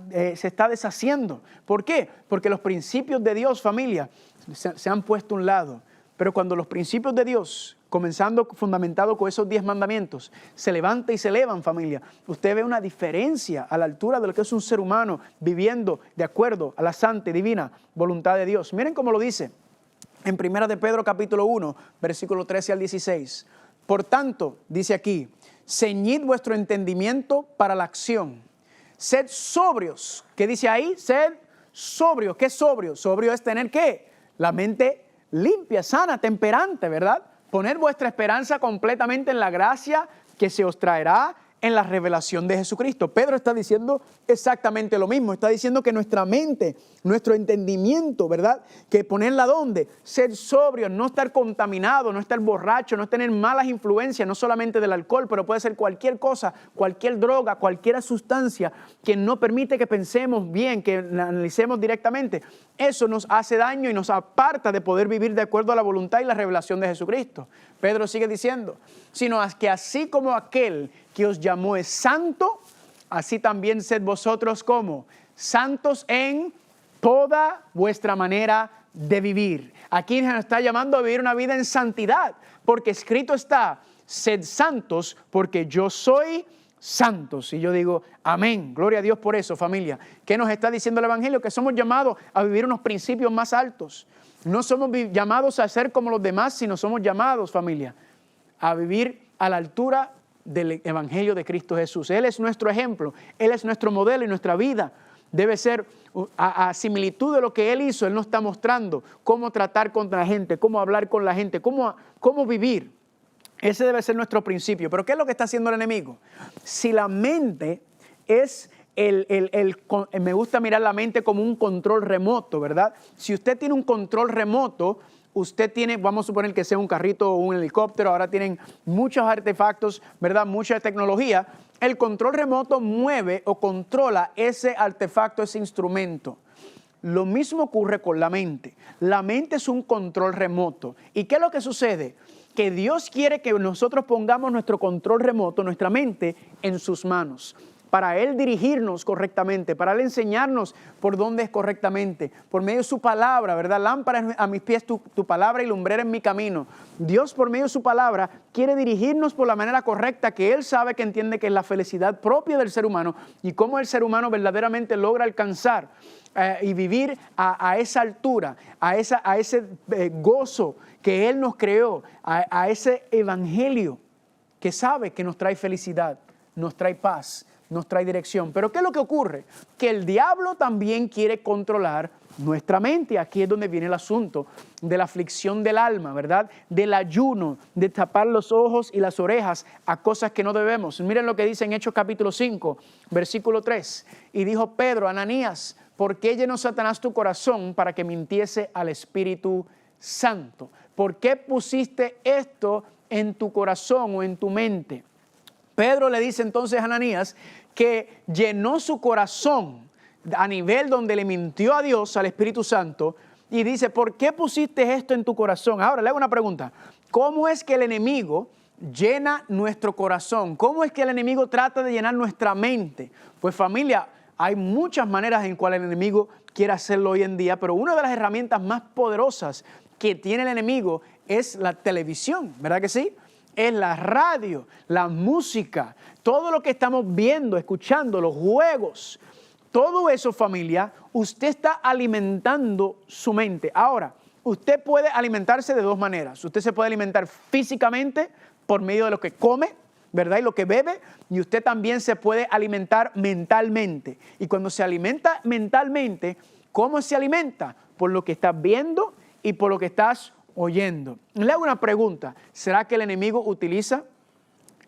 deshaciendo. ¿Por qué? Porque los principios de Dios, familia, se han puesto a un lado. Pero cuando los principios de Dios, comenzando fundamentado con esos 10 mandamientos, se levantan y se elevan, familia, usted ve una diferencia a la altura de lo que es un ser humano viviendo de acuerdo a la santa y divina voluntad de Dios. Miren cómo lo dice en 1 de Pedro capítulo 1, versículo 13 al 16. Por tanto, dice aquí, ceñid vuestro entendimiento para la acción. Sed sobrios. ¿Qué dice ahí? Sed sobrios. ¿Qué es sobrio? Sobrio es tener ¿qué? La mente limpia, sana, temperante, ¿verdad? Poner vuestra esperanza completamente en la gracia que se os traerá en la revelación de Jesucristo. Pedro está diciendo exactamente lo mismo. Está diciendo que nuestra mente, nuestro entendimiento, ¿verdad? Que ponerla ¿dónde? Ser sobrio, no estar contaminado, no estar borracho, no tener malas influencias, no solamente del alcohol, pero puede ser cualquier cosa, cualquier droga, cualquier sustancia que no permite que pensemos bien, que la analicemos directamente. Eso nos hace daño y nos aparta de poder vivir de acuerdo a la voluntad y la revelación de Jesucristo. Pedro sigue diciendo, sino que así como aquel que os llamó es santo, así también sed vosotros como santos en toda vuestra manera de vivir. Aquí nos está llamando a vivir una vida en santidad, porque escrito está, sed santos porque yo soy santos. Y yo digo, amén, gloria a Dios por eso, familia. ¿Qué nos está diciendo el Evangelio? Que somos llamados a vivir unos principios más altos. No somos llamados a ser como los demás, sino somos llamados, familia, a vivir a la altura del Evangelio de Cristo Jesús. Él es nuestro ejemplo, Él es nuestro modelo y nuestra vida debe ser a similitud de lo que Él hizo. Él nos está mostrando cómo tratar con la gente, cómo hablar con la gente, cómo vivir. Ese debe ser nuestro principio. Pero ¿qué es lo que está haciendo el enemigo? Si la mente es me gusta mirar la mente como un control remoto, ¿verdad? Si usted tiene un control remoto, usted tiene, vamos a suponer que sea un carrito o un helicóptero, ahora tienen muchos artefactos, ¿verdad? Mucha tecnología. El control remoto mueve o controla ese artefacto, ese instrumento. Lo mismo ocurre con la mente. La mente es un control remoto. ¿Y qué es lo que sucede? Que Dios quiere que nosotros pongamos nuestro control remoto, nuestra mente, en sus manos, para Él dirigirnos correctamente, para Él enseñarnos por dónde es correctamente, por medio de su palabra, ¿verdad? Lámpara a mis pies tu palabra y lumbrera en mi camino. Dios por medio de su palabra quiere dirigirnos por la manera correcta que Él sabe, que entiende que es la felicidad propia del ser humano y cómo el ser humano verdaderamente logra alcanzar y vivir a esa altura, a ese gozo que Él nos creó, a ese evangelio que sabe que nos trae felicidad, nos trae paz, nos trae dirección. Pero ¿qué es lo que ocurre? Que el diablo también quiere controlar nuestra mente. Aquí es donde viene el asunto de la aflicción del alma, ¿verdad? Del ayuno, de tapar los ojos y las orejas a cosas que no debemos. Miren lo que dice en Hechos capítulo 5, versículo 3. Y dijo Pedro, Ananías, ¿por qué llenó Satanás tu corazón para que mintiese al Espíritu Santo? ¿Por qué pusiste esto en tu corazón o en tu mente? Pedro le dice entonces a Ananías que llenó su corazón a nivel donde le mintió a Dios, al Espíritu Santo, y dice, ¿por qué pusiste esto en tu corazón? Ahora le hago una pregunta, ¿cómo es que el enemigo llena nuestro corazón? ¿Cómo es que el enemigo trata de llenar nuestra mente? Pues familia, hay muchas maneras en cuales el enemigo quiere hacerlo hoy en día, pero una de las herramientas más poderosas que tiene el enemigo es la televisión, ¿verdad que sí? Es la radio, la música, todo lo que estamos viendo, escuchando, los juegos, todo eso, familia, usted está alimentando su mente. Ahora, usted puede alimentarse de dos maneras. Usted se puede alimentar físicamente por medio de lo que come, ¿verdad? Y lo que bebe, y usted también se puede alimentar mentalmente. Y cuando se alimenta mentalmente, ¿cómo se alimenta? Por lo que estás viendo y por lo que estás oyendo. Le hago una pregunta, ¿será que el enemigo utiliza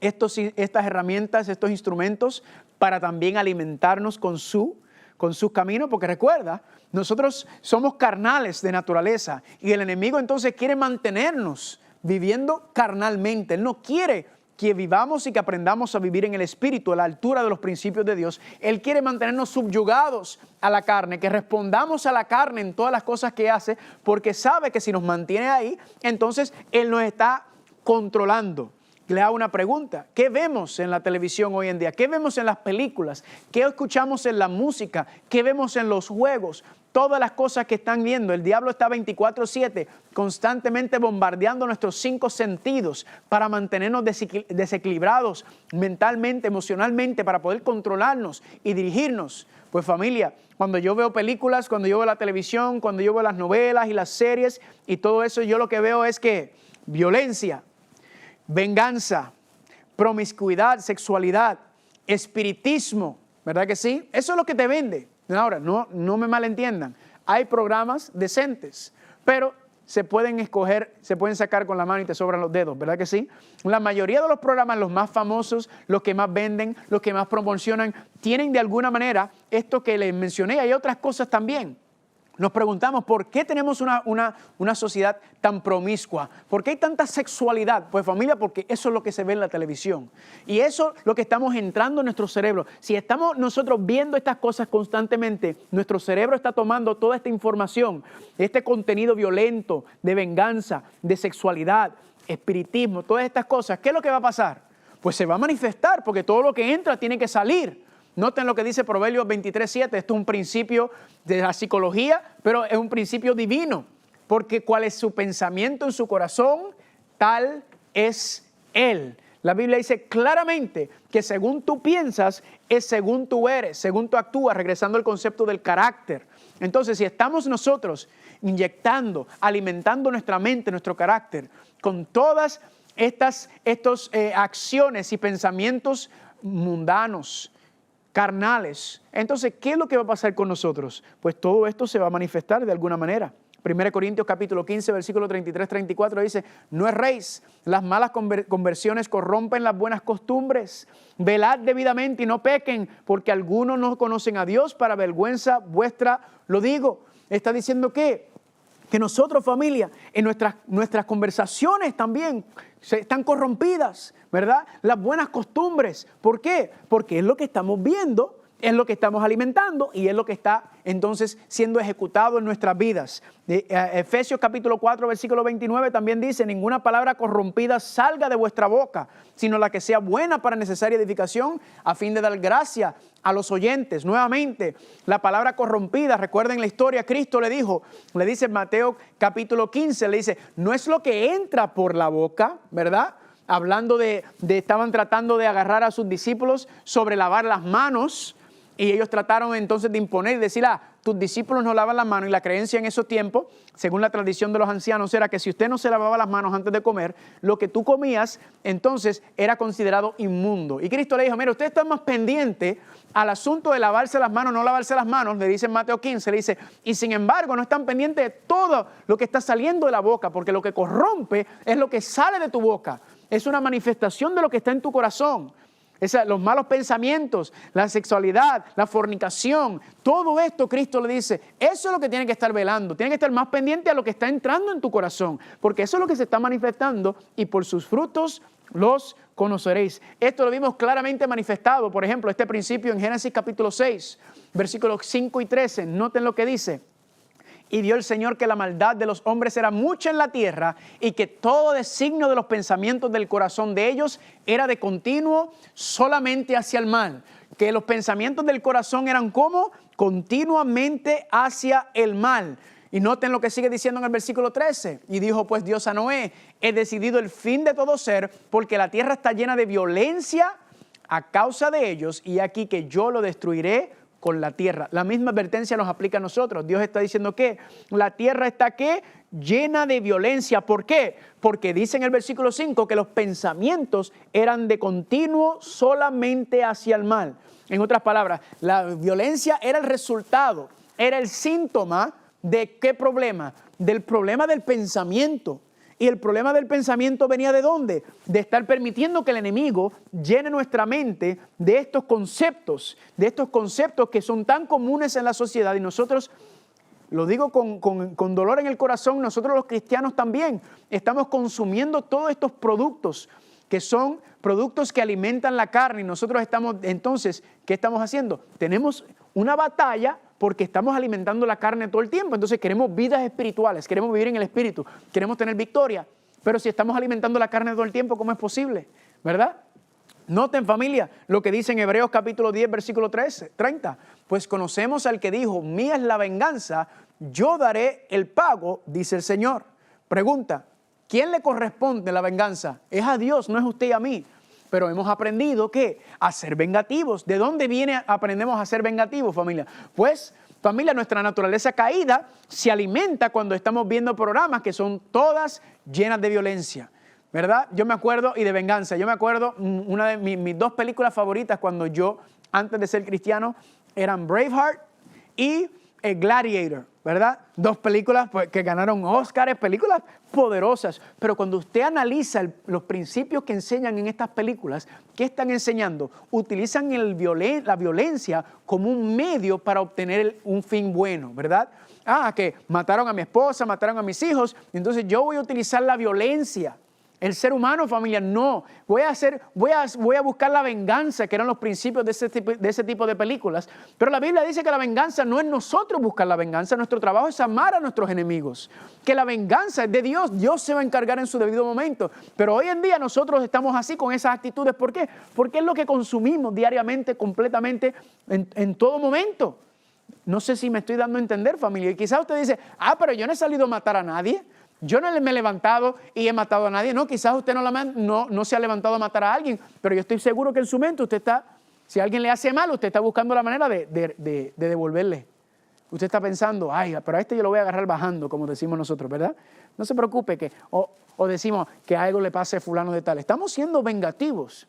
estas herramientas, estos instrumentos para también alimentarnos con su con sus caminos, porque recuerda, nosotros somos carnales de naturaleza y el enemigo entonces quiere mantenernos viviendo carnalmente. Él no quiere que vivamos y que aprendamos a vivir en el Espíritu, a la altura de los principios de Dios. Él quiere mantenernos subyugados a la carne, que respondamos a la carne en todas las cosas que hace, porque sabe que si nos mantiene ahí, entonces Él nos está controlando. Le hago una pregunta: ¿qué vemos en la televisión hoy en día? ¿Qué vemos en las películas? ¿Qué escuchamos en la música? ¿Qué vemos en los juegos? Todas las cosas que están viendo, el diablo está 24/7 constantemente bombardeando nuestros 5 sentidos para mantenernos desequilibrados mentalmente, emocionalmente, para poder controlarnos y dirigirnos. Pues familia, cuando yo veo películas, cuando yo veo la televisión, cuando yo veo las novelas y las series y todo eso, yo lo que veo es que violencia, venganza, promiscuidad, sexualidad, espiritismo, ¿verdad que sí? Eso es lo que te vende. Ahora, no me malentiendan, hay programas decentes, pero se pueden escoger, se pueden sacar con la mano y te sobran los dedos, ¿verdad que sí? La mayoría de los programas, los más famosos, los que más venden, los que más promocionan, tienen de alguna manera esto que les mencioné. Hay otras cosas también. Nos preguntamos, ¿por qué tenemos una sociedad tan promiscua? ¿Por qué hay tanta sexualidad? Pues familia, porque eso es lo que se ve en la televisión. Y eso es lo que estamos entrando en nuestro cerebro. Si estamos nosotros viendo estas cosas constantemente, nuestro cerebro está tomando toda esta información, este contenido violento, de venganza, de sexualidad, espiritismo, todas estas cosas. ¿Qué es lo que va a pasar? Pues se va a manifestar, porque todo lo que entra tiene que salir. Noten lo que dice Proverbios 23:7. Esto es un principio de la psicología, pero es un principio divino. Porque cuál es su pensamiento en su corazón, tal es él. La Biblia dice claramente que según tú piensas, es según tú eres, según tú actúas, regresando al concepto del carácter. Entonces, si estamos nosotros inyectando, alimentando nuestra mente, nuestro carácter, con todas estas acciones y pensamientos mundanos, carnales, entonces, ¿qué es lo que va a pasar con nosotros? Pues todo esto se va a manifestar de alguna manera. 1 Corintios capítulo 15, versículo 33-34 dice: no erréis, las malas conversiones corrompen las buenas costumbres. Velad debidamente y no pequen, porque algunos no conocen a Dios, para vergüenza vuestra lo digo. Está diciendo que nosotros, familia, en nuestras conversaciones también están corrompidas, ¿verdad? Las buenas costumbres. ¿Por qué? Porque es lo que estamos viendo, es lo que estamos alimentando y es lo que está entonces siendo ejecutado en nuestras vidas. Efesios capítulo 4, versículo 29 también dice: ninguna palabra corrompida salga de vuestra boca, sino la que sea buena para necesaria edificación, a fin de dar gracia a los oyentes. Nuevamente, la palabra corrompida, recuerden la historia, Cristo le dice en Mateo capítulo 15, le dice: no es lo que entra por la boca, ¿verdad? Hablando estaban tratando de agarrar a sus discípulos sobre lavar las manos, y ellos trataron entonces de imponer y decir: tus discípulos no lavan las manos. Y la creencia en esos tiempos, según la tradición de los ancianos, era que si usted no se lavaba las manos antes de comer, lo que tú comías entonces era considerado inmundo. Y Cristo le dijo: mira, usted está más pendiente al asunto de lavarse las manos, no lavarse las manos, le dice en Mateo 15, le dice, y sin embargo no están pendientes de todo lo que está saliendo de la boca, porque lo que corrompe es lo que sale de tu boca. Es una manifestación de lo que está en tu corazón. Los malos pensamientos, la sexualidad, la fornicación, todo esto Cristo le dice, eso es lo que tiene que estar velando, tiene que estar más pendiente a lo que está entrando en tu corazón, porque eso es lo que se está manifestando y por sus frutos los conoceréis. Esto lo vimos claramente manifestado, por ejemplo, este principio en Génesis capítulo 6, versículos 5 y 13, noten lo que dice. Y vio el Señor que la maldad de los hombres era mucha en la tierra y que todo designio de los pensamientos del corazón de ellos era de continuo solamente hacia el mal. Que los pensamientos del corazón eran como continuamente hacia el mal. Y noten lo que sigue diciendo en el versículo 13. Y dijo pues Dios a Noé: he decidido el fin de todo ser, porque la tierra está llena de violencia a causa de ellos, y aquí que yo lo destruiré con la tierra. La misma advertencia nos aplica a nosotros. Dios está diciendo que la tierra está ¿qué? Llena de violencia. ¿Por qué? Porque dice en el versículo 5 que los pensamientos eran de continuo solamente hacia el mal. En otras palabras, la violencia era el resultado, era el síntoma de ¿qué problema? Del problema del pensamiento. Y el problema del pensamiento venía ¿de dónde? De estar permitiendo que el enemigo llene nuestra mente de estos conceptos que son tan comunes en la sociedad. Y nosotros, lo digo con dolor en el corazón, nosotros los cristianos también estamos consumiendo todos estos productos que son productos que alimentan la carne. Y nosotros estamos, entonces, ¿qué estamos haciendo? Tenemos una batalla porque estamos alimentando la carne todo el tiempo. Entonces queremos vidas espirituales, queremos vivir en el espíritu, queremos tener victoria. Pero si estamos alimentando la carne todo el tiempo, ¿cómo es posible? ¿Verdad? Noten, familia, lo que dice en Hebreos capítulo 10, versículo 30. Pues conocemos al que dijo, mía es la venganza, yo daré el pago, dice el Señor. Pregunta, ¿quién le corresponde la venganza? Es a Dios, no es usted y a mí. Pero hemos aprendido ¿qué? A ser vengativos. ¿De dónde aprendemos a ser vengativos, familia? Pues, familia, nuestra naturaleza caída se alimenta cuando estamos viendo programas que son todas llenas de violencia, ¿verdad? Yo me acuerdo, y de venganza, yo me acuerdo, una de mis dos películas favoritas cuando yo, antes de ser cristiano, eran Braveheart y Gladiator, ¿verdad? Dos películas que ganaron Óscares, películas poderosas. Pero cuando usted analiza los principios que enseñan en estas películas, ¿qué están enseñando? Utilizan la violencia como un medio para obtener un fin bueno, ¿verdad? Que mataron a mi esposa, mataron a mis hijos, entonces yo voy a utilizar la violencia. El ser humano, familia, no. Voy a buscar la venganza, que eran los principios de ese tipo de películas. Pero la Biblia dice que la venganza no es nosotros buscar la venganza. Nuestro trabajo es amar a nuestros enemigos. Que la venganza es de Dios. Dios se va a encargar en su debido momento. Pero hoy en día nosotros estamos así con esas actitudes. ¿Por qué? Porque es lo que consumimos diariamente, completamente, en todo momento. No sé si me estoy dando a entender, familia. Y quizás usted dice, pero yo no he salido a matar a nadie. Yo no me he levantado y he matado a nadie. No, quizás usted no se ha levantado a matar a alguien, pero yo estoy seguro que en su mente usted está, si alguien le hace mal, usted está buscando la manera de devolverle. Usted está pensando, pero a este yo lo voy a agarrar bajando, como decimos nosotros, ¿verdad? No se preocupe o decimos que algo le pase a fulano de tal. Estamos siendo vengativos.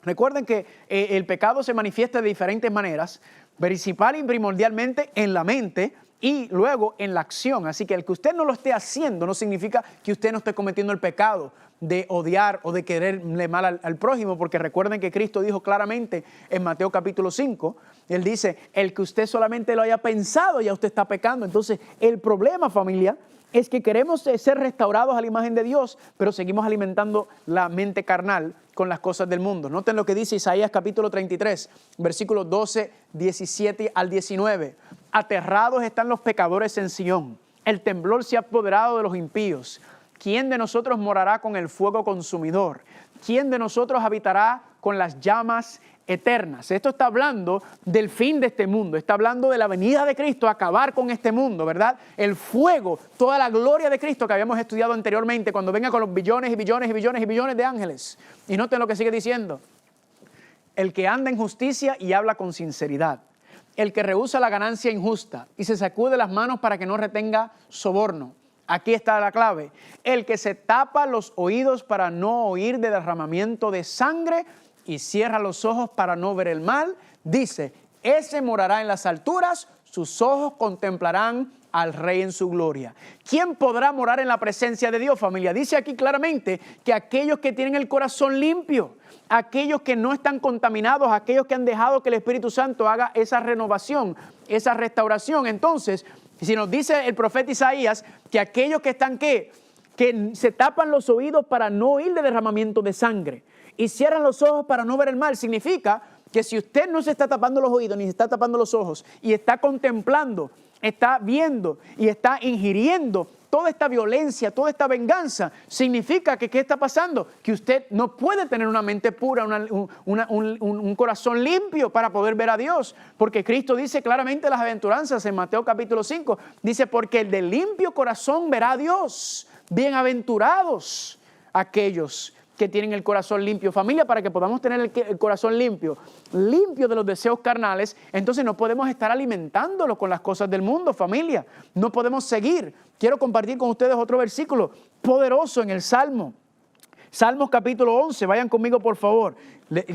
Recuerden que el pecado se manifiesta de diferentes maneras, principal y primordialmente en la mente, y luego en la acción. Así que el que usted no lo esté haciendo no significa que usted no esté cometiendo el pecado de odiar o de quererle mal al prójimo, porque recuerden que Cristo dijo claramente en Mateo capítulo 5, Él dice, el que usted solamente lo haya pensado ya usted está pecando. Entonces el problema, familia, es que queremos ser restaurados a la imagen de Dios, pero seguimos alimentando la mente carnal con las cosas del mundo. Noten lo que dice Isaías capítulo 33, versículos 12, 17 al 19. Aterrados están los pecadores en Sión, el temblor se ha apoderado de los impíos. ¿Quién de nosotros morará con el fuego consumidor? ¿Quién de nosotros habitará con las llamas eternas? Esto está hablando del fin de este mundo, está hablando de la venida de Cristo a acabar con este mundo, ¿verdad? El fuego, toda la gloria de Cristo que habíamos estudiado anteriormente, cuando venga con los billones y billones y billones y billones de ángeles. Y noten lo que sigue diciendo. El que anda en justicia y habla con sinceridad. El que rehúsa la ganancia injusta y se sacude las manos para que no retenga soborno. Aquí está la clave. El que se tapa los oídos para no oír de derramamiento de sangre y cierra los ojos para no ver el mal, dice, ese morará en las alturas, sus ojos contemplarán al Rey en su gloria. ¿Quién podrá morar en la presencia de Dios, familia? Dice aquí claramente que aquellos que tienen el corazón limpio, aquellos que no están contaminados, aquellos que han dejado que el Espíritu Santo haga esa renovación, esa restauración. Entonces, si nos dice el profeta Isaías que aquellos que están que se tapan los oídos para no oír de derramamiento de sangre y cierran los ojos para no ver el mal, significa que si usted no se está tapando los oídos ni se está tapando los ojos y está contemplando, está viendo y está ingiriendo toda esta violencia, toda esta venganza, significa que ¿qué está pasando? Que usted no puede tener una mente pura, un corazón limpio para poder ver a Dios. Porque Cristo dice claramente en las aventuranzas en Mateo capítulo 5, dice, porque el de limpio corazón verá a Dios. Bienaventurados aquellos que tienen el corazón limpio. Familia, para que podamos tener el corazón limpio de los deseos carnales, entonces no podemos estar alimentándolo con las cosas del mundo, familia. No podemos seguir. Quiero compartir con ustedes otro versículo poderoso en el Salmo Salmos capítulo 11, vayan conmigo por favor.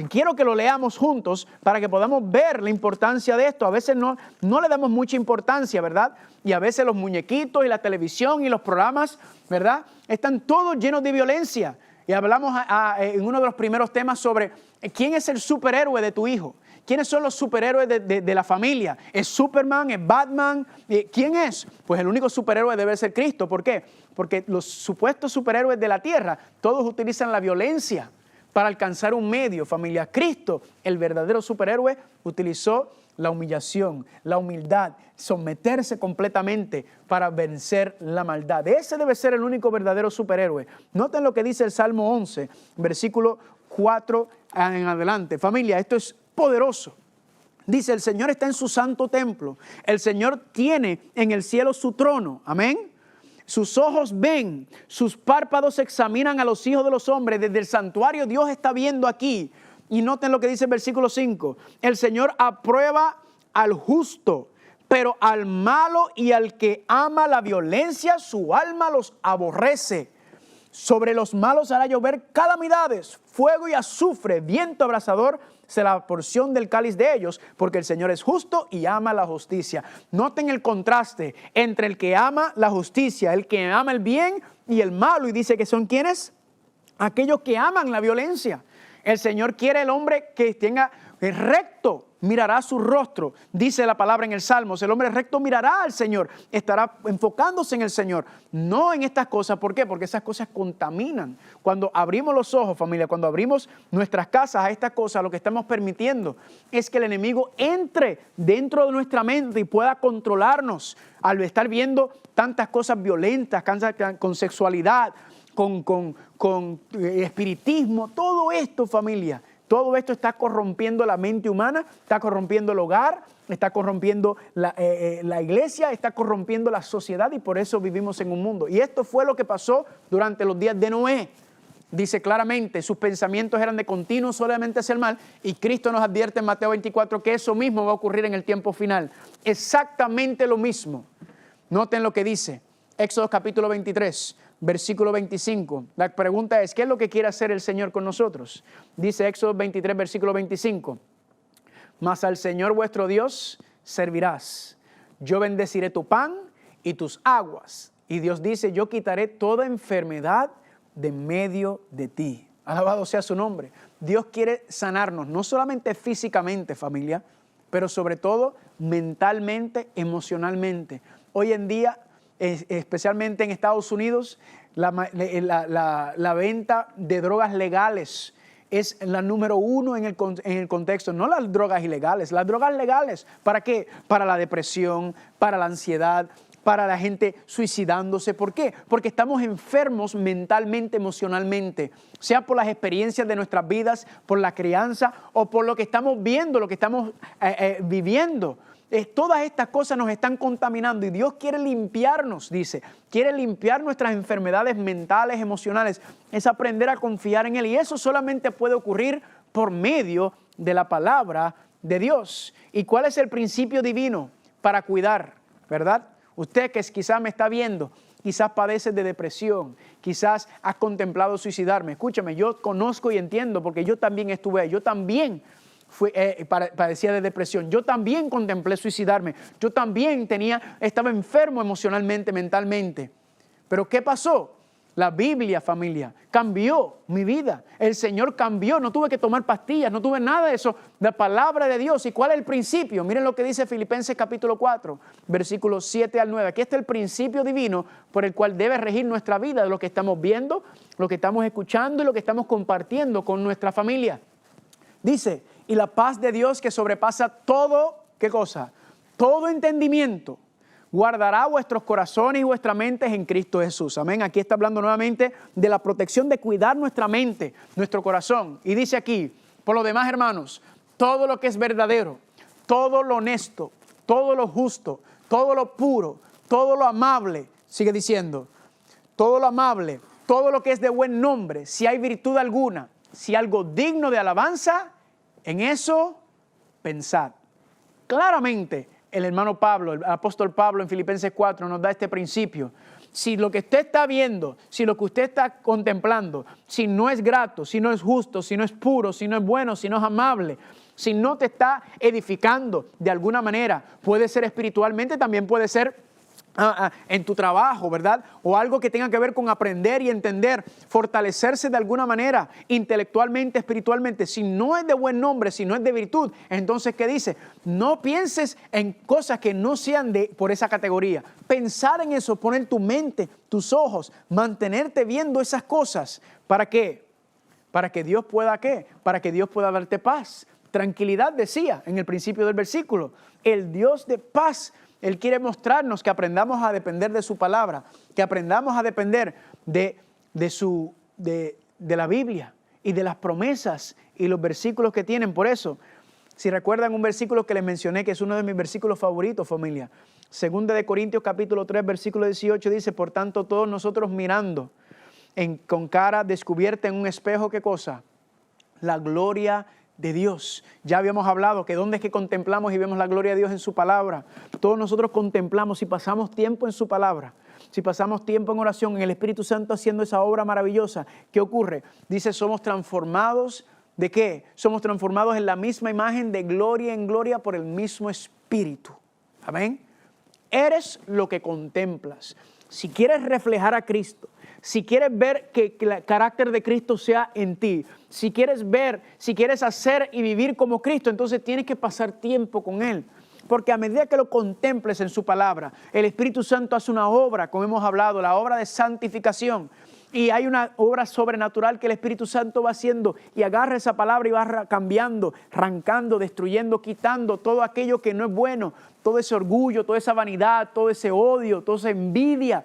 Quiero que lo leamos juntos para que podamos ver la importancia de esto. A veces no le damos mucha importancia, ¿verdad? Y a veces los muñequitos y la televisión y los programas, ¿verdad? Están todos llenos de violencia. Y hablamos en uno de los primeros temas sobre quién es el superhéroe de tu hijo. ¿Quiénes son los superhéroes de la familia? ¿Es Superman? ¿Es Batman? ¿Quién es? Pues el único superhéroe debe ser Cristo. ¿Por qué? Porque los supuestos superhéroes de la tierra, todos utilizan la violencia para alcanzar un medio, familia. Cristo, el verdadero superhéroe, utilizó la humillación, la humildad, someterse completamente para vencer la maldad. Ese debe ser el único verdadero superhéroe. Noten lo que dice el Salmo 11, versículo 4 en adelante. Familia, esto es poderoso. Dice, el Señor está en su santo templo. El Señor tiene en el cielo su trono. Amén. Sus ojos ven, sus párpados examinan a los hijos de los hombres. Desde el santuario Dios está viendo aquí. Y noten lo que dice el versículo 5. El Señor aprueba al justo, pero al malo y al que ama la violencia, su alma los aborrece. Sobre los malos hará llover calamidades, fuego y azufre, viento abrasador será la porción del cáliz de ellos, porque el Señor es justo y ama la justicia. Noten el contraste entre el que ama la justicia, el que ama el bien y el malo. Y dice que son ¿quiénes? Aquellos que aman la violencia. El Señor quiere el hombre que tenga recto, mirará su rostro. Dice la palabra en el Salmos, el hombre recto mirará al Señor, estará enfocándose en el Señor, no en estas cosas. ¿Por qué? Porque esas cosas contaminan. Cuando abrimos los ojos, familia, cuando abrimos nuestras casas a estas cosas, lo que estamos permitiendo es que el enemigo entre dentro de nuestra mente y pueda controlarnos al estar viendo tantas cosas violentas, con sexualidad, con espiritismo, todo esto, familia. Todo esto está corrompiendo la mente humana, está corrompiendo el hogar, está corrompiendo la iglesia, está corrompiendo la sociedad, y por eso vivimos en un mundo. Y esto fue lo que pasó durante los días de Noé. Dice claramente, sus pensamientos eran de continuo solamente hacia el mal, y Cristo nos advierte en Mateo 24 que eso mismo va a ocurrir en el tiempo final. Exactamente lo mismo. Noten lo que dice Éxodo capítulo 23. Versículo 25. La pregunta es, ¿qué es lo que quiere hacer el Señor con nosotros? Dice Éxodo 23, versículo 25. Mas al Señor vuestro Dios servirás. Yo bendeciré tu pan y tus aguas. Y Dios dice, yo quitaré toda enfermedad de medio de ti. Alabado sea su nombre. Dios quiere sanarnos, no solamente físicamente, familia, pero sobre todo mentalmente, emocionalmente. Hoy en día, especialmente en Estados Unidos, la venta de drogas legales es la número uno en el contexto. No las drogas ilegales, las drogas legales. ¿Para qué? Para la depresión, para la ansiedad, para la gente suicidándose. ¿Por qué? Porque estamos enfermos mentalmente, emocionalmente, sea por las experiencias de nuestras vidas, por la crianza o por lo que estamos viendo, lo que estamos viviendo. Todas estas cosas nos están contaminando y Dios quiere limpiarnos, dice. Quiere limpiar nuestras enfermedades mentales, emocionales. Es aprender a confiar en Él, y eso solamente puede ocurrir por medio de la palabra de Dios. ¿Y cuál es el principio divino para cuidar? ¿Verdad? Usted que quizás me está viendo, quizás padeces de depresión, quizás has contemplado suicidarme. Escúchame, yo conozco y entiendo porque yo también estuve ahí, yo también padecía de depresión, yo también contemplé suicidarme, yo también estaba enfermo emocionalmente, mentalmente. Pero ¿qué pasó? La Biblia, familia, cambió mi vida. El Señor cambió, no tuve que tomar pastillas, no tuve nada de eso. La palabra de Dios. ¿Y cuál es el principio? Miren lo que dice Filipenses capítulo 4, versículos 7 al 9. Aquí está el principio divino por el cual debe regir nuestra vida, de lo que estamos viendo, lo que estamos escuchando y lo que estamos compartiendo con nuestra familia. Dice, y la paz de Dios que sobrepasa todo, ¿qué cosa? Todo entendimiento, guardará vuestros corazones y vuestras mentes en Cristo Jesús. Amén. Aquí está hablando nuevamente de la protección de cuidar nuestra mente, nuestro corazón. Y dice aquí, por lo demás, hermanos, todo lo que es verdadero, todo lo honesto, todo lo justo, todo lo puro, todo lo amable, sigue diciendo, todo lo amable, todo lo que es de buen nombre, si hay virtud alguna, si algo digno de alabanza, en eso pensad. Claramente, el hermano Pablo, el apóstol Pablo en Filipenses 4 nos da este principio. Si lo que usted está viendo, si lo que usted está contemplando, si no es grato, si no es justo, si no es puro, si no es bueno, si no es amable, si no te está edificando de alguna manera, puede ser espiritualmente, también puede ser en tu trabajo, ¿verdad? O algo que tenga que ver con aprender y entender, fortalecerse de alguna manera, intelectualmente, espiritualmente. Si no es de buen nombre, si no es de virtud, entonces, ¿qué dice? No pienses en cosas que no sean por esa categoría. Pensar en eso, poner tu mente, tus ojos, mantenerte viendo esas cosas. ¿Para qué? Para que Dios pueda, ¿qué? Para que Dios pueda darte paz. Tranquilidad, decía en el principio del versículo. El Dios de paz, Él quiere mostrarnos que aprendamos a depender de su palabra, que aprendamos a depender de la Biblia y de las promesas y los versículos que tienen. Por eso, si recuerdan un versículo que les mencioné, que es uno de mis versículos favoritos, familia, 2 de Corintios capítulo 3, versículo 18 dice, por tanto todos nosotros mirando con cara descubierta en un espejo, ¿qué cosa? La gloria de Dios. Ya habíamos hablado que dónde es que contemplamos y vemos la gloria de Dios en su palabra. Todos nosotros contemplamos, si pasamos tiempo en su palabra, si pasamos tiempo en oración, en el Espíritu Santo haciendo esa obra maravillosa, ¿qué ocurre? Dice, somos transformados, ¿de qué? Somos transformados en la misma imagen de gloria en gloria por el mismo Espíritu. Amén. Eres lo que contemplas. Si quieres reflejar a Cristo, si quieres ver que el carácter de Cristo sea en ti, si quieres ver, si quieres hacer y vivir como Cristo, entonces tienes que pasar tiempo con Él. Porque a medida que lo contemples en su palabra, el Espíritu Santo hace una obra, como hemos hablado, la obra de santificación. Y hay una obra sobrenatural que el Espíritu Santo va haciendo y agarra esa palabra y va cambiando, arrancando, destruyendo, quitando todo aquello que no es bueno, todo ese orgullo, toda esa vanidad, todo ese odio, toda esa envidia,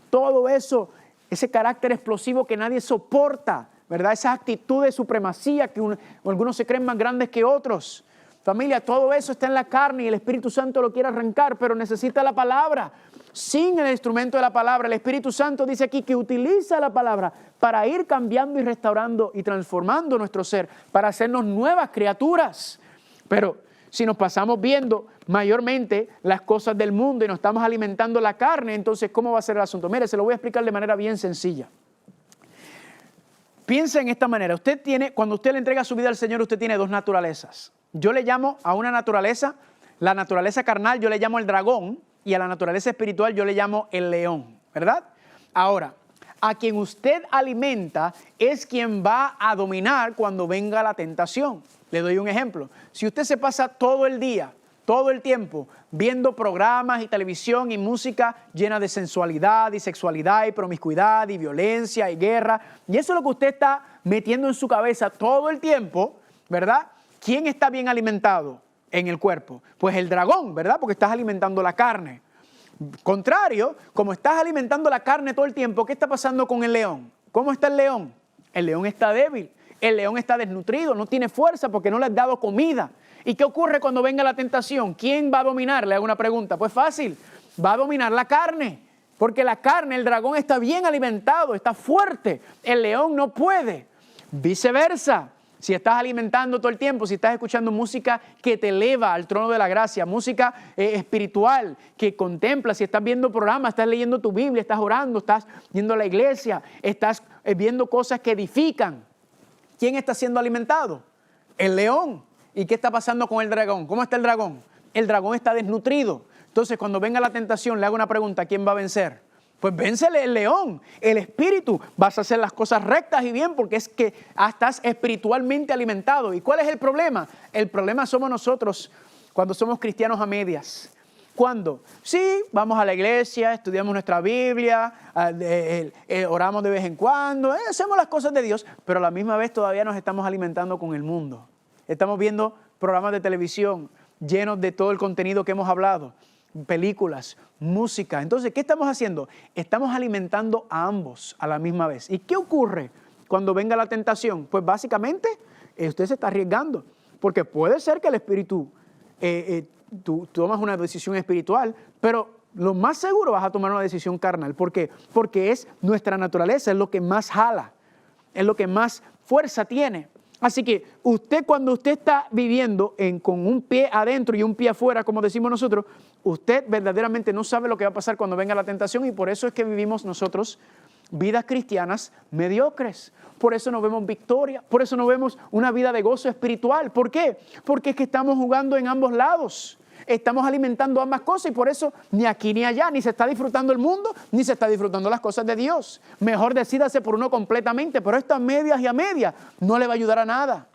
todo eso, ese carácter explosivo que nadie soporta, ¿verdad? Esa actitud de supremacía que algunos se creen más grandes que otros. Familia, todo eso está en la carne y el Espíritu Santo lo quiere arrancar, pero necesita la palabra. Sin el instrumento de la palabra, el Espíritu Santo dice aquí que utiliza la palabra para ir cambiando y restaurando y transformando nuestro ser, para hacernos nuevas criaturas. Pero si nos pasamos viendo mayormente las cosas del mundo y nos estamos alimentando la carne, entonces ¿cómo va a ser el asunto? Mire, se lo voy a explicar de manera bien sencilla. Piensa en esta manera, cuando usted le entrega su vida al Señor, usted tiene dos naturalezas. Yo le llamo a una naturaleza, la naturaleza carnal yo le llamo el dragón y a la naturaleza espiritual yo le llamo el león, ¿verdad? Ahora, a quien usted alimenta es quien va a dominar cuando venga la tentación. Le doy un ejemplo. Si usted se pasa todo el día, todo el tiempo, viendo programas y televisión y música llena de sensualidad y sexualidad y promiscuidad y violencia y guerra, y eso es lo que usted está metiendo en su cabeza todo el tiempo, ¿verdad? ¿Quién está bien alimentado en el cuerpo? Pues el dragón, ¿verdad? Porque estás alimentando la carne. Contrario, como estás alimentando la carne todo el tiempo, ¿qué está pasando con el león? ¿Cómo está el león? El león está débil, el león está desnutrido, no tiene fuerza porque no le has dado comida. ¿Y qué ocurre cuando venga la tentación? ¿Quién va a dominar? Le hago una pregunta. Pues fácil, va a dominar la carne. Porque la carne, el dragón está bien alimentado, está fuerte. El león no puede. Viceversa. Si estás alimentando todo el tiempo, si estás escuchando música que te eleva al trono de la gracia, música espiritual que contempla, si estás viendo programas, estás leyendo tu Biblia, estás orando, estás yendo a la iglesia, estás viendo cosas que edifican. ¿Quién está siendo alimentado? El león. ¿Y qué está pasando con el dragón? ¿Cómo está el dragón? El dragón está desnutrido. Entonces, cuando venga la tentación, le hago una pregunta, ¿quién va a vencer? Pues vénsele el león, el espíritu. Vas a hacer las cosas rectas y bien porque es que estás espiritualmente alimentado. ¿Y cuál es el problema? El problema somos nosotros cuando somos cristianos a medias. ¿Cuándo? Sí, vamos a la iglesia, estudiamos nuestra Biblia, oramos de vez en cuando, hacemos las cosas de Dios, pero a la misma vez todavía nos estamos alimentando con el mundo. Estamos viendo programas de televisión llenos de todo el contenido que hemos hablado, películas, música. Entonces, ¿qué estamos haciendo? Estamos alimentando a ambos a la misma vez. ¿Y qué ocurre cuando venga la tentación? Pues básicamente usted se está arriesgando, porque puede ser que el espíritu, tú tomas una decisión espiritual, pero lo más seguro vas a tomar una decisión carnal. ¿Por qué? Porque es nuestra naturaleza, es lo que más jala, es lo que más fuerza tiene. Así que usted, cuando usted está viviendo con un pie adentro y un pie afuera, como decimos nosotros, usted verdaderamente no sabe lo que va a pasar cuando venga la tentación, y por eso es que vivimos nosotros vidas cristianas mediocres. Por eso no vemos victoria, por eso no vemos una vida de gozo espiritual. ¿Por qué? Porque es que estamos jugando en ambos lados. Estamos alimentando ambas cosas, y por eso ni aquí ni allá, ni se está disfrutando el mundo, ni se está disfrutando las cosas de Dios. Mejor decídase por uno completamente, pero estas medias y a medias no le va a ayudar a nada.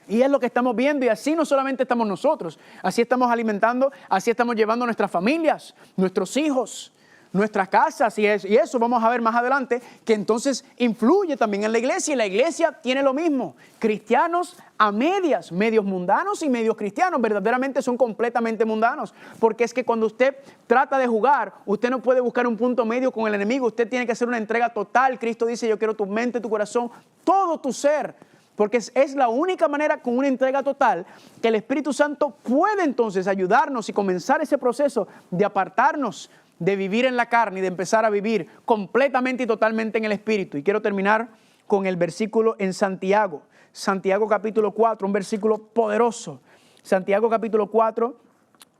Y es lo que estamos viendo, y así no solamente estamos nosotros, así estamos alimentando, así estamos llevando a nuestras familias, nuestros hijos, nuestras casas, y eso vamos a ver más adelante, que entonces influye también en la iglesia, y la iglesia tiene lo mismo. Cristianos a medias, medios mundanos y medios cristianos, verdaderamente son completamente mundanos, porque es que cuando usted trata de jugar, usted no puede buscar un punto medio con el enemigo, usted tiene que hacer una entrega total. Cristo dice: yo quiero tu mente, tu corazón, todo tu ser, porque es la única manera, con una entrega total, que el Espíritu Santo puede entonces ayudarnos y comenzar ese proceso de apartarnos de vivir en la carne y de empezar a vivir completamente y totalmente en el Espíritu. Y quiero terminar con el versículo en Santiago. Santiago capítulo 4, un versículo poderoso. Santiago capítulo 4,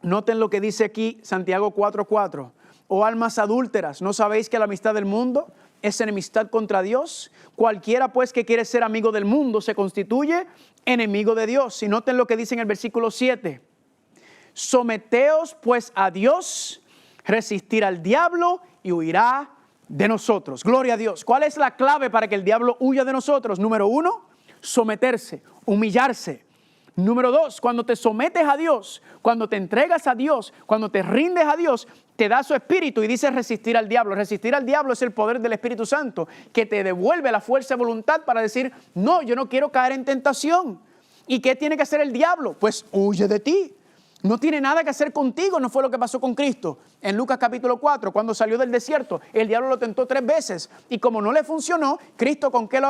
noten lo que dice aquí, Santiago 4:4. Oh almas adúlteras, ¿no sabéis que la amistad del mundo es enemistad contra Dios? Cualquiera pues que quiere ser amigo del mundo se constituye enemigo de Dios. Y noten lo que dice en el versículo 7. Someteos pues a Dios, resistir al diablo y huirá de nosotros. Gloria a Dios. ¿Cuál es la clave para que el diablo huya de nosotros? Número 1, someterse, humillarse. Número 2, cuando te sometes a Dios, cuando te entregas a Dios, cuando te rindes a Dios, te da su espíritu y dice resistir al diablo. Resistir al diablo es el poder del Espíritu Santo, que te devuelve la fuerza de voluntad para decir: no, yo no quiero caer en tentación. ¿Y qué tiene que hacer el diablo? Pues huye de ti. No tiene nada que hacer contigo. No fue lo que pasó con Cristo en Lucas capítulo 4, cuando salió del desierto. El diablo lo tentó 3 veces, y como no le funcionó, Cristo ¿con qué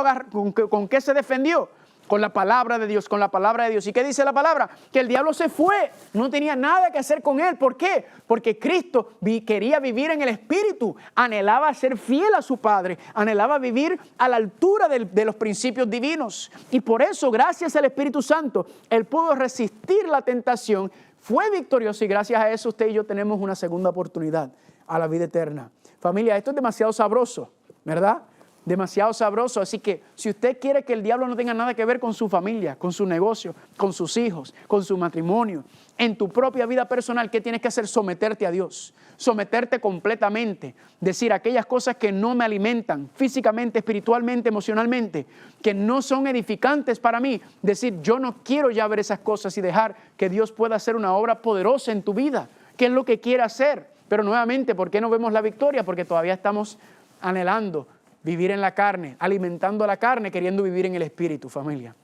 con qué se defendió? Con la palabra de Dios, con la palabra de Dios. ¿Y qué dice la palabra? Que el diablo se fue, no tenía nada que hacer con él. ¿Por qué? Porque Cristo quería vivir en el Espíritu, anhelaba ser fiel a su Padre, anhelaba vivir a la altura de los principios divinos. Y por eso, gracias al Espíritu Santo, él pudo resistir la tentación, fue victorioso, y gracias a eso usted y yo tenemos una segunda oportunidad a la vida eterna. Familia, esto es demasiado sabroso, ¿verdad? Demasiado sabroso. Así que si usted quiere que el diablo no tenga nada que ver con su familia, con su negocio, con sus hijos, con su matrimonio, en tu propia vida personal, ¿qué tienes que hacer? Someterte a Dios, someterte completamente, decir aquellas cosas que no me alimentan físicamente, espiritualmente, emocionalmente, que no son edificantes para mí, decir: yo no quiero ya ver esas cosas, y dejar que Dios pueda hacer una obra poderosa en tu vida. ¿Qué es lo que quiere hacer? Pero nuevamente, ¿por qué no vemos la victoria? Porque todavía estamos anhelando vivir en la carne, alimentando la carne, queriendo vivir en el Espíritu, familia.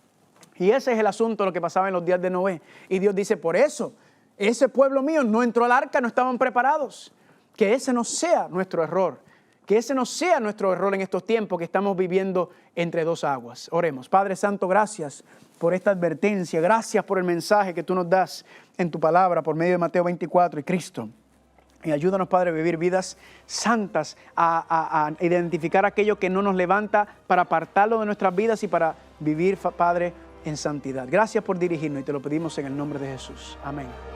Y ese es el asunto, lo que pasaba en los días de Noé. Y Dios dice: por eso, ese pueblo mío no entró al arca, no estaban preparados. Que ese no sea nuestro error. Que ese no sea nuestro error en estos tiempos que estamos viviendo entre dos aguas. Oremos. Padre Santo, gracias por esta advertencia. Gracias por el mensaje que tú nos das en tu palabra por medio de Mateo 24 y Cristo. Y ayúdanos, Padre, a vivir vidas santas, a identificar aquello que no nos levanta, para apartarlo de nuestras vidas y para vivir, Padre, en santidad. Gracias por dirigirnos, y te lo pedimos en el nombre de Jesús. Amén.